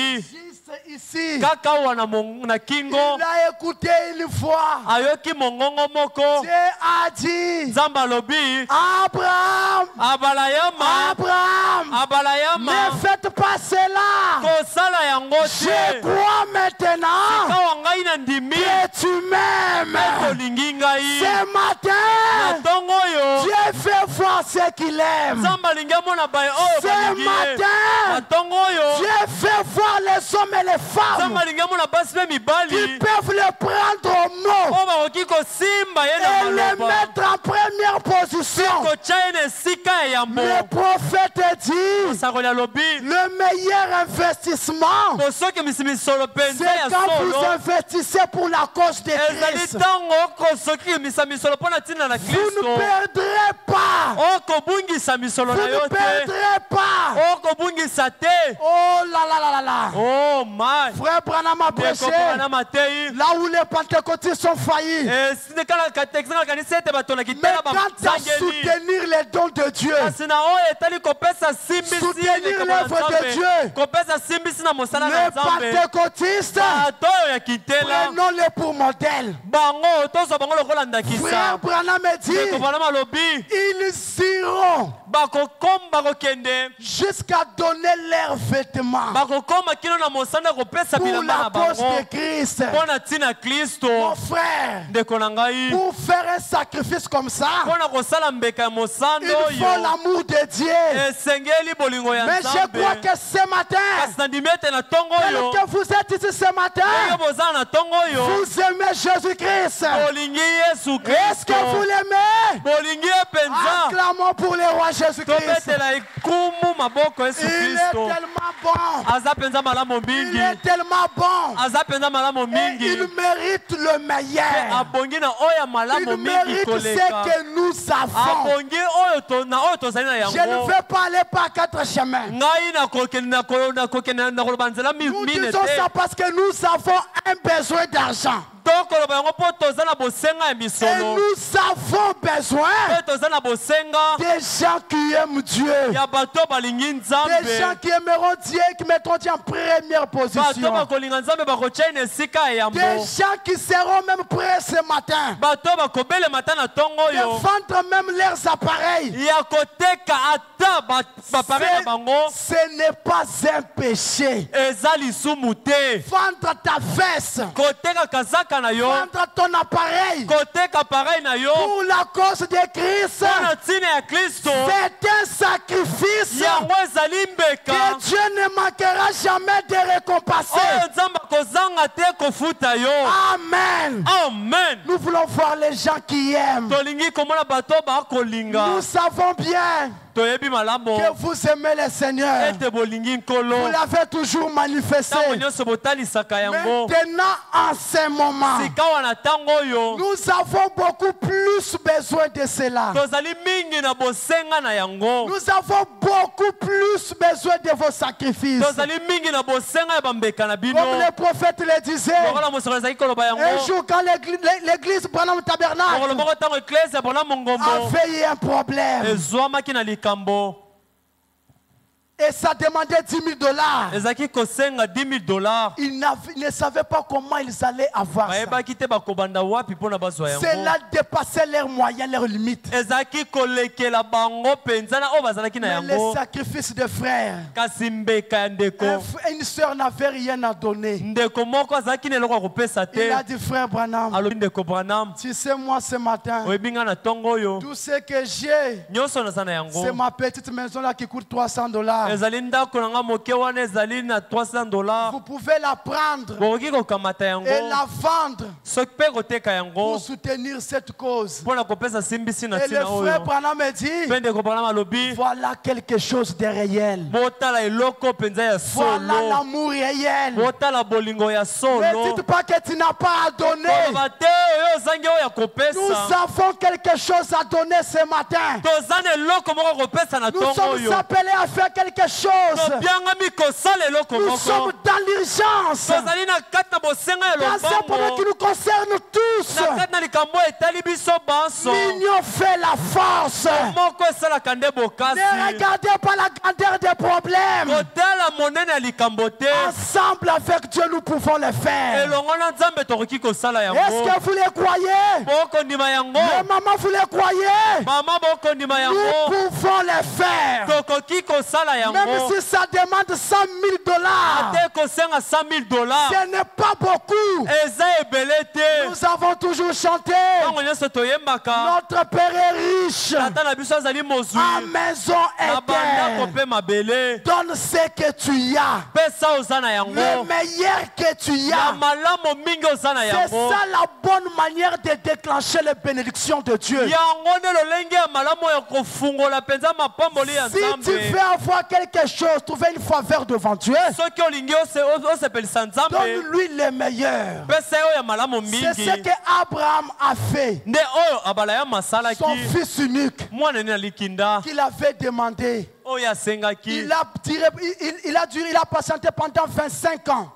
Speaker 2: juste ici.
Speaker 1: kaka wana na kingo
Speaker 2: Il a écouté une fois.
Speaker 1: ayoki mongongo moko
Speaker 2: Dieu a dit,
Speaker 1: nzambe alobi
Speaker 2: Abraham,
Speaker 1: abalayama
Speaker 2: Abraham, ne faites pas cela.
Speaker 1: kosala yango
Speaker 2: Je
Speaker 1: te
Speaker 2: crois maintenant
Speaker 1: kawa ngai na ndimi
Speaker 2: que tu m'aimes.
Speaker 1: kolingi ngai
Speaker 2: Ce
Speaker 1: na
Speaker 2: matin,
Speaker 1: ntongo oyo
Speaker 2: Dieu fait voir ce qu'il aime.
Speaker 1: nzambe alingi amona baye oyo
Speaker 2: Ce
Speaker 1: balingi ye na
Speaker 2: matin,
Speaker 1: ntongo oyo
Speaker 2: Dieu fait voir les hommes et les
Speaker 1: nzambe
Speaker 2: femmes
Speaker 1: alingi amona basi mpe
Speaker 2: qui
Speaker 1: mibali
Speaker 2: peuvent le prendre au mot
Speaker 1: oyo bakoki kosimba ye na
Speaker 2: et le
Speaker 1: maloba
Speaker 2: mettre en première position.
Speaker 1: kotya ye na esika ya yambo
Speaker 2: Le prophète dit,
Speaker 1: osakoli alobi
Speaker 2: le meilleur investissement,
Speaker 1: kosokimisa misolo
Speaker 2: c'est
Speaker 1: mpenza ya
Speaker 2: quand vous
Speaker 1: solo
Speaker 2: investissez pour la cause de
Speaker 1: ezali
Speaker 2: Christ.
Speaker 1: ntango okosokimisa misolo mpo na ntina na
Speaker 2: Vous
Speaker 1: kristo
Speaker 2: ne perdrez pas.
Speaker 1: okobungisa misolo
Speaker 2: Vous
Speaker 1: na yo
Speaker 2: ne
Speaker 1: te
Speaker 2: perdrez pas.
Speaker 1: okobungisa te
Speaker 2: Oh là là là là là.
Speaker 1: oh my
Speaker 2: Frère Branham a prêché
Speaker 1: ndekokokana matei
Speaker 2: là où les pentecôtistes sont faillis.
Speaker 1: esindekalaka kanisa ete bato na
Speaker 2: Mais
Speaker 1: kitela
Speaker 2: quant à
Speaker 1: bazangeli
Speaker 2: soutenir les dons de Dieu,
Speaker 1: kasi na oyo etali kopesa simbisi
Speaker 2: soutenir
Speaker 1: likambo na
Speaker 2: l'œuvre de
Speaker 1: Nzambe,
Speaker 2: Dieu,
Speaker 1: kopesa simbisi na mosala na
Speaker 2: les
Speaker 1: nzambe
Speaker 2: pentecôtistes,
Speaker 1: bato oyo ya kitela
Speaker 2: prenons-les pour modèle.
Speaker 1: bango tozwa bango lokola
Speaker 2: Frère
Speaker 1: ndakisa
Speaker 2: Branham a dit,
Speaker 1: ndekobana malobi
Speaker 2: ils iront
Speaker 1: bakokende
Speaker 2: jusqu'à donner leurs vêtements
Speaker 1: bakokoma kino na mosanda kopesa
Speaker 2: pour
Speaker 1: bilamba
Speaker 2: la
Speaker 1: na
Speaker 2: cause
Speaker 1: bango
Speaker 2: de Christ.
Speaker 1: mpo na ntina kristo
Speaker 2: Mon frère,
Speaker 1: ndeko na ngai
Speaker 2: pour faire un sacrifice comme ça,
Speaker 1: mpo na kosala mbeka ya mosando
Speaker 2: il faut
Speaker 1: oyo
Speaker 2: l'amour de Dieu.
Speaker 1: esengeli bolingo ya
Speaker 2: Mais je
Speaker 1: nzambe
Speaker 2: crois que ce matin,
Speaker 1: kasi nandimi ete na ntongo oyo
Speaker 2: tel que vous êtes ici ce matin,
Speaker 1: ndenge bozala na ntongo oyo
Speaker 2: vous aimez Jésus-Christ.
Speaker 1: bolingi yesu
Speaker 2: Est-ce
Speaker 1: kristo
Speaker 2: que vous l'aimez?
Speaker 1: bolingi ye mpenza
Speaker 2: Acclamons pour le roi Jésus-Christ.
Speaker 1: tobetela ekumu maboko yesu
Speaker 2: Il est
Speaker 1: kristo
Speaker 2: tellement bon.
Speaker 1: aza mpenza malamu
Speaker 2: Il
Speaker 1: mingi
Speaker 2: est tellement bon.
Speaker 1: aza mpenza malamu
Speaker 2: Et
Speaker 1: mingi
Speaker 2: il mérite le meilleur.
Speaker 1: abongi na oyo ya malamu
Speaker 2: Il
Speaker 1: mingi
Speaker 2: mérite ce
Speaker 1: koleka
Speaker 2: que nous avons.
Speaker 1: abongi oyo na oyo tozali na
Speaker 2: Je ne
Speaker 1: yango
Speaker 2: veux pas aller par quatre chemins.
Speaker 1: ngai nakokende koloba nzela
Speaker 2: Nous
Speaker 1: mine
Speaker 2: disons ça
Speaker 1: te
Speaker 2: parce que nous avons un besoin d'argent.
Speaker 1: tokoloba yango mpo toza na bosenga ya
Speaker 2: Et
Speaker 1: misolo
Speaker 2: nous avons besoin
Speaker 1: mpe toza na bosenga
Speaker 2: des gens qui aiment Dieu.
Speaker 1: ya bato balingi
Speaker 2: Des gens
Speaker 1: nzambe
Speaker 2: qui aimeront Dieu, qui mettront Dieu en première
Speaker 1: bato
Speaker 2: position.
Speaker 1: bakolinga nzambe bakotya na esika ya
Speaker 2: Des
Speaker 1: yambo
Speaker 2: gens qui seront même prêts ce matin
Speaker 1: bato bakobelema ta na ntongo
Speaker 2: de
Speaker 1: oyo
Speaker 2: vendre même leurs appareils.
Speaker 1: ya koteka ata bapare na bango
Speaker 2: Ce n'est pas un péché.
Speaker 1: eza lisumu te
Speaker 2: Vendre ta veste,
Speaker 1: koteka kazaka na yo
Speaker 2: vendre ton appareil
Speaker 1: koteka pareil na yo
Speaker 2: pour la cause de Christ,
Speaker 1: mpo na ntina ya kristo
Speaker 2: c'est un sacrifice
Speaker 1: yango ezali mbeka
Speaker 2: que Dieu ne manquera jamais de récompenser.
Speaker 1: oyo nzambe akozanga te kofuta yo
Speaker 2: Amen.
Speaker 1: amen
Speaker 2: Nous voulons voir les gens qui aiment.
Speaker 1: tolingi komona bato bakolinga
Speaker 2: Nous savons bien
Speaker 1: toyebi malamu
Speaker 2: que vous aimez le Seigneur.
Speaker 1: ete bolingi
Speaker 2: Vous
Speaker 1: nkolo
Speaker 2: l'avez toujours manifesté.
Speaker 1: ntango nyonso botalisaka yango
Speaker 2: Maintenant, en ce moment,
Speaker 1: sika wana ntango oyo
Speaker 2: nous avons beaucoup plus besoin de cela.
Speaker 1: tozali mingi na bosenga na yango
Speaker 2: Nous avons beaucoup plus besoin de vos sacrifices.
Speaker 1: tozali mingi na bosenga ya bambeka na bino
Speaker 2: Comme le prophète le disait,
Speaker 1: lokola mosolo ezalaki koloba yango
Speaker 2: un jour quand l'église Branham
Speaker 1: mokolo
Speaker 2: Tabernacle
Speaker 1: moko ntango eklese bona mongombo
Speaker 2: a fait un problème
Speaker 1: ezwamaki na likambo
Speaker 2: et ça demandait $10,000,
Speaker 1: ezalaki kosenga $10,000
Speaker 2: ils ne savaient pas comment ils allaient avoir ça.
Speaker 1: bayebaki te bakobanda wapi mpona bazwa yango
Speaker 2: Cela dépassait leurs moyens, leurs limites.
Speaker 1: ezalaki kolekela bango mpenza na oyo bazalaki na
Speaker 2: Mais les
Speaker 1: yango
Speaker 2: sacrifices de frères,
Speaker 1: kasi mbeka ya ndeko
Speaker 2: une sœur n'avait rien à donner.
Speaker 1: ndeko moko azalaki na eloko ya kopesa
Speaker 2: Il a
Speaker 1: te
Speaker 2: dit, frère Branham,
Speaker 1: alobi ndeko branam
Speaker 2: tu sais, moi ce matin,
Speaker 1: oyebi ngai na ntongo oyo
Speaker 2: tout ce que j'ai,
Speaker 1: nyonso naza na
Speaker 2: c'est
Speaker 1: yango
Speaker 2: ma petite maison là qui coûte $300.
Speaker 1: ezali ndako na nga moke wana ezali na $300
Speaker 2: Vous pouvez la prendre
Speaker 1: bokoki kokamata yango
Speaker 2: et la vendre
Speaker 1: soki mpe koteka yango
Speaker 2: pour soutenir cette cause.
Speaker 1: mpo na kopesa simbisi na
Speaker 2: Et le
Speaker 1: ntina
Speaker 2: frère
Speaker 1: oyo
Speaker 2: Branham me dit,
Speaker 1: mpe ndeko branam alobi
Speaker 2: voilà quelque chose de réel.
Speaker 1: botala eloko mpenza ya
Speaker 2: Voilà
Speaker 1: solo
Speaker 2: l'amour réel.
Speaker 1: botala bolingo ya
Speaker 2: Ne
Speaker 1: solo
Speaker 2: dites pas que tu n'as pas à donner.
Speaker 1: koloba te oyo ozangi oyo ya
Speaker 2: Nous
Speaker 1: kopesa
Speaker 2: avons quelque chose à donner ce matin.
Speaker 1: toza na eloko moko kopesa na
Speaker 2: Nous
Speaker 1: ntongo
Speaker 2: sommes
Speaker 1: oyo
Speaker 2: appelés à faire quelque chose.
Speaker 1: tobiangami kosala eloko
Speaker 2: Nous
Speaker 1: moko
Speaker 2: sommes dans l'urgence.
Speaker 1: tozali na kati na bosenga ya
Speaker 2: Dans un moment
Speaker 1: lobango
Speaker 2: qui nous concerne tous.
Speaker 1: na kati na likambo etali biso banso
Speaker 2: L'union fait la force.
Speaker 1: moko esalaka nde bokasi
Speaker 2: Ne regardez pas la grandeur des problèmes.
Speaker 1: kotala monene ya likambo te
Speaker 2: Ensemble avec Dieu, nous pouvons le faire.
Speaker 1: elongo na nzambe tokoki kosala
Speaker 2: Est-ce
Speaker 1: yango
Speaker 2: que vous les croyez?
Speaker 1: bokondima yango
Speaker 2: Les mamans, vous les croyez?
Speaker 1: mama bokondima
Speaker 2: Nous
Speaker 1: yango
Speaker 2: pouvons le faire.
Speaker 1: tokoki kosala
Speaker 2: Même
Speaker 1: yango
Speaker 2: si ça demande $100,000.
Speaker 1: ate kosenga $100,000
Speaker 2: Ce n'est pas beaucoup.
Speaker 1: eza ebele te
Speaker 2: Nous avons toujours chanté.
Speaker 1: ntango nyonso toyembaka
Speaker 2: Notre Père est riche
Speaker 1: tata na biso azali mozwi
Speaker 2: en maison
Speaker 1: na bandako
Speaker 2: éternelle.
Speaker 1: mpe mabele
Speaker 2: Donne ce que tu as.
Speaker 1: pesa oza na
Speaker 2: Le
Speaker 1: yango
Speaker 2: meilleur que tu
Speaker 1: ya
Speaker 2: as.
Speaker 1: malamu mingi oza na
Speaker 2: C'est
Speaker 1: yango
Speaker 2: ça la bonne manière de déclencher les bénédictions de Dieu.
Speaker 1: yango nde lolenge ya malamu ya kofungola mpenza mapamboli ya
Speaker 2: Si tu
Speaker 1: nzambe
Speaker 2: veux avoir quelque chose, trouver une faveur devant Dieu,
Speaker 1: soki olingi osepelisa nzambe
Speaker 2: donne-lui le meilleur.
Speaker 1: pesa ye oyo ya malamu
Speaker 2: C'est ce
Speaker 1: mingi
Speaker 2: que Abraham a fait.
Speaker 1: nde oyo abala ya
Speaker 2: Son
Speaker 1: masalaki
Speaker 2: fils unique
Speaker 1: mwana nini alikinda
Speaker 2: qu'il avait demandé.
Speaker 1: oyo asengaki
Speaker 2: Il a patienté pendant 25 ans.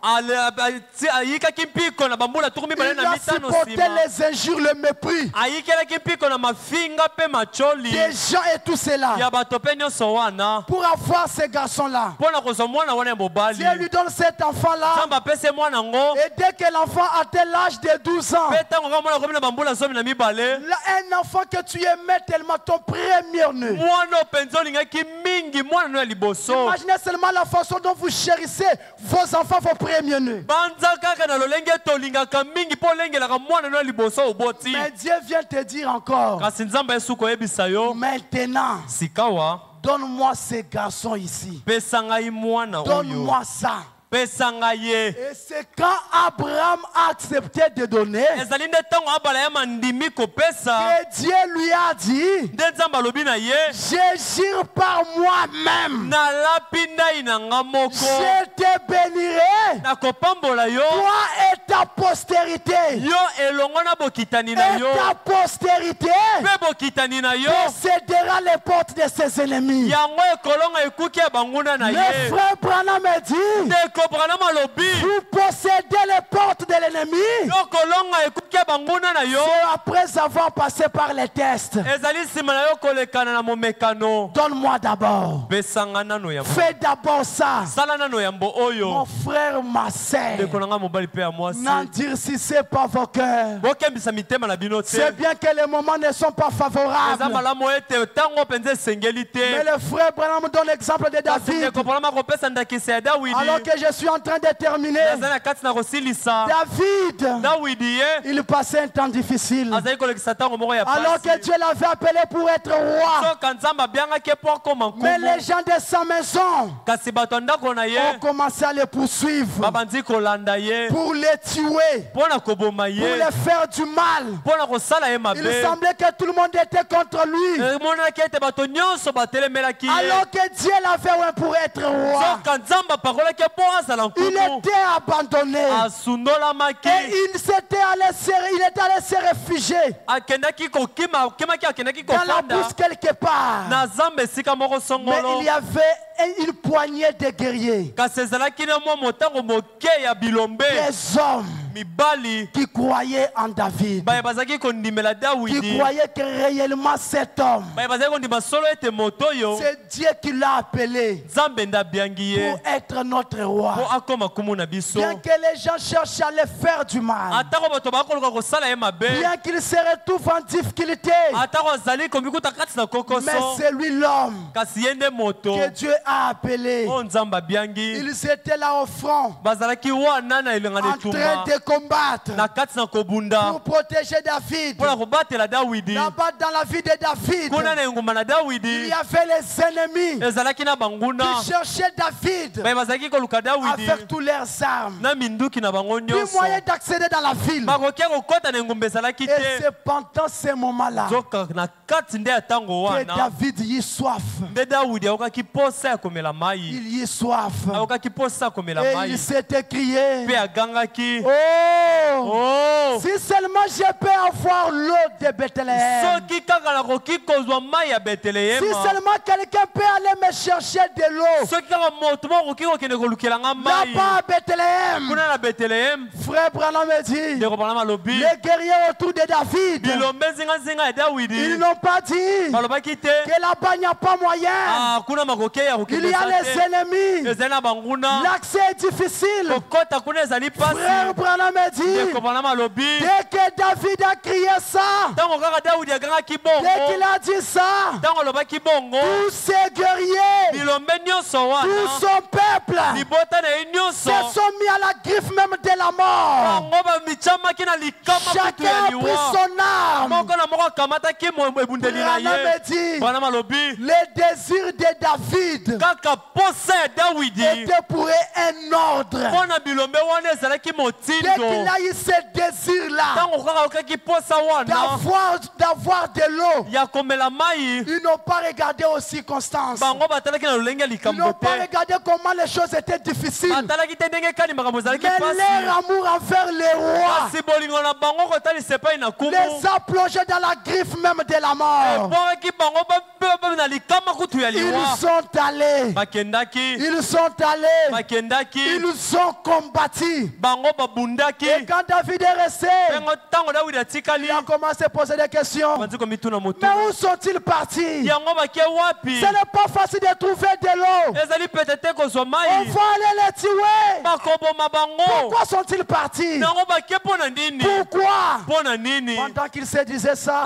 Speaker 1: ayikaki mpiko na bambula tuku mibale
Speaker 2: Il
Speaker 1: na
Speaker 2: a
Speaker 1: mitano
Speaker 2: supporté
Speaker 1: nsima
Speaker 2: les injures, le mépris
Speaker 1: ayikelaki mpiko na mafinga mpe macholi
Speaker 2: des gens et tout cela.
Speaker 1: ya bato mpe nyonso wana
Speaker 2: Pour avoir ces garçons-là,
Speaker 1: mpo na kozwa mwana wana ya mobali
Speaker 2: Dieu lui donne cet enfant-là.
Speaker 1: nzambe apesi mwana yango
Speaker 2: Et dès que l'enfant atteint l'âge de 12 ans,
Speaker 1: mpe ntango kaka mwana akomi na bambula 12
Speaker 2: là, un enfant que tu aimais tellement, ton premier-né.
Speaker 1: mwana oyo mpenza olingaki mingi mwana no ya liboso
Speaker 2: Imaginez seulement la façon dont vous chérissez vos enfants, vos premiers-nés.
Speaker 1: banza kaka na lolenge tolingaka mingi mpo olengelaka mwana no ya liboso oboti
Speaker 2: Mais Dieu vient te dire encore,
Speaker 1: kasi nzambe yesu koyebisa yo
Speaker 2: maintenant,
Speaker 1: sikawa
Speaker 2: donne-moi ces garçons ici.
Speaker 1: pesa ngai mwana oyo
Speaker 2: Donne-moi ça.
Speaker 1: pesa ngai ye
Speaker 2: Et c'est quand Abraham a accepté de donner
Speaker 1: ezali nde ntango abala ya mandimi kopesa
Speaker 2: que Dieu lui a dit,
Speaker 1: nde nzambe alobi na ye
Speaker 2: je jure par moi-même,
Speaker 1: nalapi ndai na nga moko
Speaker 2: je te bénirai,
Speaker 1: nakopambola yo
Speaker 2: toi et ta postérité.
Speaker 1: yo elongo na bokitani na
Speaker 2: Et
Speaker 1: yo
Speaker 2: ta postérité
Speaker 1: mpe bokitani na yo
Speaker 2: possédera les portes de ses ennemis.
Speaker 1: yango ekolonga ekuki ya banguna na
Speaker 2: Le
Speaker 1: ye
Speaker 2: frère Branham me dit,
Speaker 1: ndeko branama alobi
Speaker 2: vous possédez les portes de l'ennemi.
Speaker 1: yo kolonga ekuki ya banguna na yo
Speaker 2: C'est après avoir passé par les tests.
Speaker 1: ezali nsima na yo kolekana na momekano
Speaker 2: Donne-moi d'abord.
Speaker 1: pesanga nano yambo
Speaker 2: Fais d'abord ça.
Speaker 1: sala nano yambo
Speaker 2: Mon
Speaker 1: oyo
Speaker 2: frère, ma sœur.
Speaker 1: ndeko na nga mobali mpe ya mwasi
Speaker 2: N'endurcissez pas vos cœurs.
Speaker 1: bokembisa mitema na bino te
Speaker 2: C'est bien que les moments ne sont pas
Speaker 1: eza
Speaker 2: favorables.
Speaker 1: malamu ete ntango mpenza esengeli
Speaker 2: Mais
Speaker 1: te
Speaker 2: le frère Branham donne l'exemple de
Speaker 1: kasi
Speaker 2: David.
Speaker 1: ndeko branama kopesa ndakisa ya dawidi
Speaker 2: Alors que je suis en train de terminer.
Speaker 1: azali na kati na kosilisa
Speaker 2: David,
Speaker 1: dawidi ye
Speaker 2: il passait un temps difficile.
Speaker 1: azali kolekisa ntango moko ya
Speaker 2: Alors que
Speaker 1: pasi
Speaker 2: Dieu l'avait appelé pour être roi.
Speaker 1: soka nzambe abiangaki mpo akoma
Speaker 2: Mais
Speaker 1: nkumu
Speaker 2: les gens de sa maison
Speaker 1: kasi bato ya ndako na ye
Speaker 2: ont commencé à le poursuivre
Speaker 1: babandi kolanda ye
Speaker 2: pour le tuer,
Speaker 1: mpo na koboma
Speaker 2: pour
Speaker 1: ye
Speaker 2: le faire du mal.
Speaker 1: mpo na kosala ye
Speaker 2: Il
Speaker 1: mabe
Speaker 2: semblait que tout le monde était contre lui.
Speaker 1: emonaki ete bato nyonso batelemelaki ye
Speaker 2: Alors que Dieu l'avait oint pour être roi.
Speaker 1: soka nzambe apakolaki mpo azala
Speaker 2: Il
Speaker 1: nkumu
Speaker 2: était abandonné.
Speaker 1: asundolamaki
Speaker 2: Et il était allé se réfugier
Speaker 1: akendaki akemaki akendaki
Speaker 2: dans la
Speaker 1: kofanda
Speaker 2: bourse quelque part.
Speaker 1: na zamba esika moko
Speaker 2: Mais
Speaker 1: songolo
Speaker 2: il y avait une poignée de guerriers,
Speaker 1: kasi ezalaki na mwa motango moke ya bilombe
Speaker 2: des hommes
Speaker 1: mibali
Speaker 2: qui croyaient en David,
Speaker 1: baye bazalaki kondimela
Speaker 2: qui
Speaker 1: dawidi
Speaker 2: croyaient que réellement cet homme,
Speaker 1: baye bazalaki kondima solo ete moto oyo
Speaker 2: c'est Dieu qui l'a appelé
Speaker 1: nzambe nde abiangi ye
Speaker 2: pour être notre roi.
Speaker 1: mpo akoma kumu na biso
Speaker 2: Bien que les gens cherchent à le faire du mal,
Speaker 1: atako bato bakoluka kosala ye mabe
Speaker 2: bien qu'il se retrouve en difficulté,
Speaker 1: atako azali komikuta kati na
Speaker 2: mais
Speaker 1: kokoso
Speaker 2: c'est lui l'homme
Speaker 1: kasi ye nde moto
Speaker 2: que Dieu a appelé.
Speaker 1: oyo nzambe abiangi
Speaker 2: Ils étaient là au front,
Speaker 1: bazalaki wana na elenga na
Speaker 2: en train
Speaker 1: etumba
Speaker 2: de combattre
Speaker 1: na kati na kobunda
Speaker 2: pour protéger David.
Speaker 1: mpo na kobatela dawidi
Speaker 2: Là-bas dans la vie de David,
Speaker 1: kuna na engumba na
Speaker 2: il
Speaker 1: dawidi
Speaker 2: y avait les ennemis
Speaker 1: ezalaki na banguna
Speaker 2: qui cherchaient David
Speaker 1: baye bazalaki koluka dawidi
Speaker 2: avec tous leurs armes.
Speaker 1: na minduki na bango
Speaker 2: Plus
Speaker 1: nyonso
Speaker 2: moyen d'accéder dans la ville.
Speaker 1: bakoki kokɔta na engumba ezalaki
Speaker 2: Et
Speaker 1: te
Speaker 2: c'est pendant ces moments-là
Speaker 1: zoka na kati nde ya ntango
Speaker 2: que
Speaker 1: wana
Speaker 2: David y soif.
Speaker 1: nde dawidi akokaki posa ya komela mai
Speaker 2: Il y soif.
Speaker 1: akokaki posa ya komela
Speaker 2: Et
Speaker 1: mai
Speaker 2: il s'est écrié,
Speaker 1: mpe agangaki
Speaker 2: oh,
Speaker 1: oh
Speaker 2: si seulement je peux avoir l'eau de Bethléem.
Speaker 1: soki kaka nakoki kozwa mai ya
Speaker 2: Si
Speaker 1: betelehema
Speaker 2: seulement quelqu'un peut aller me aller chercher de l'eau là-bas à Bethléem. Frère Branham me dit, les guerriers autour de David, ils n'ont pas dit que là-bas il n'y a pas moyen. Il y a les ennemis. L'accès est difficile. Frère Branham me dit, dès que David a crié ça, dès qu'il a dit ça, tous ces guerriers, tout son peuple se sont mis à la griffe même de la mort. Chacun a pris son arme. Branham me dit, le désir de David était pour un ordre. Dès qu'il a eu ce désir-là d'avoir de l'eau, ils n'ont pas regardé aux circonstances. Ils n'ont pas regardé comment les choses étaient difficiles. Mais leur amour envers les rois les a plongés dans la griffe même de la mort. Ils sont allés, ils ont combattu. Et quand David est resté, il a commencé à poser des questions. Mais où sont-ils partis? Ce n'est pas facile de trouver de l'eau. On va aller les tuer. Pourquoi sont-ils partis? Pourquoi? Pendant qu'ils se disaient ça,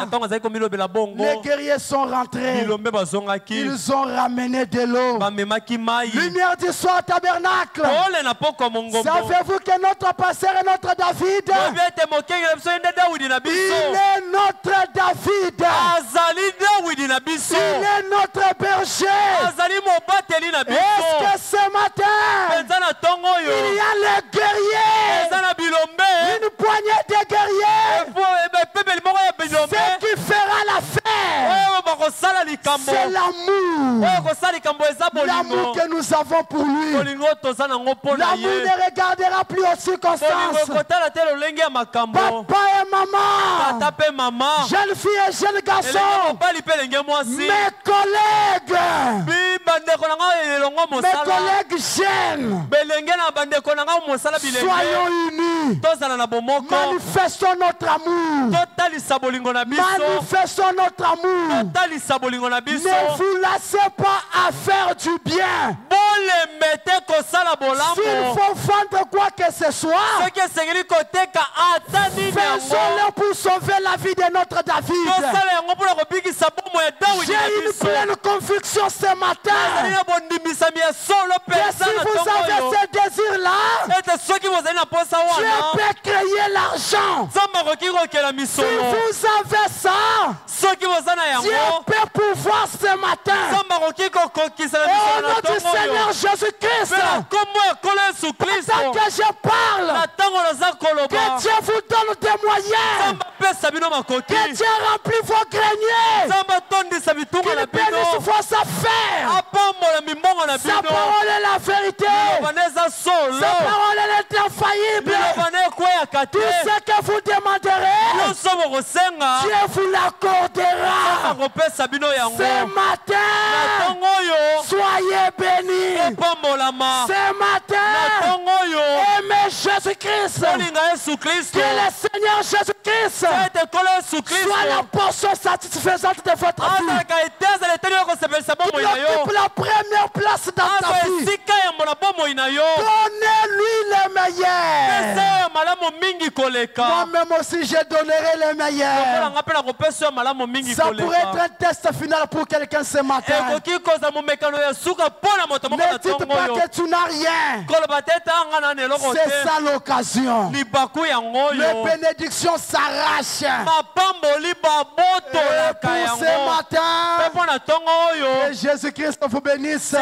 Speaker 2: les guerriers sont rentrés. Ils ont ramené de l'eau. Lumière du soir tabernacle. Savez-vous que notre pasteur est notre David? Il est notre David. Il est notre berger. Est-ce que ce matin, il y a les guerriers, une poignée de guerriers, ce qui fera l'affaire, c'est l'amour que nous avons pour lui. L'amour ne regardera plus aux circonstances. Papa et maman, jeune fille et jeune garçon, mes collègues jeunes, soyons unis, manifestons notre amour, manifestons notre amour. Ne vous laissez pas à faire du bien. S'il faut vendre quoi que ce soit, faisons-le pour sauver la vie de notre David. J'ai une pleine conviction ce matin que si vous avez ce désir-là, Dieu peut créer l'argent. Si vous avez ça, Dieu peut pouvoir ce matin. Au nom du Seigneur Jésus-Christ, tant que je parle, que Dieu vous donne des moyens, que Dieu remplit vos greniers, qu'il bénisse vos affaires. Sa parole est la vérité. Sa parole est infaillible. Tout ce que vous demanderez, Dieu vous l'accordera. Ce matin, soyez bénis. Ce matin, aimez Jésus-Christ. Que le Seigneur Jésus-Christ soit la portion satisfaisante de votre vie. Il occupe la première place dans ta vie. Donnez-lui le meilleur. Moi-même aussi, je donnerai le meilleur. Ça pourrait être un test final pour quelqu'un ce matin. Ne dites pas que tu n'as rien. C'est ça l'occasion. Les bénédictions s'arrachent. Pour ce matin, que Jésus-Christ vous bénisse.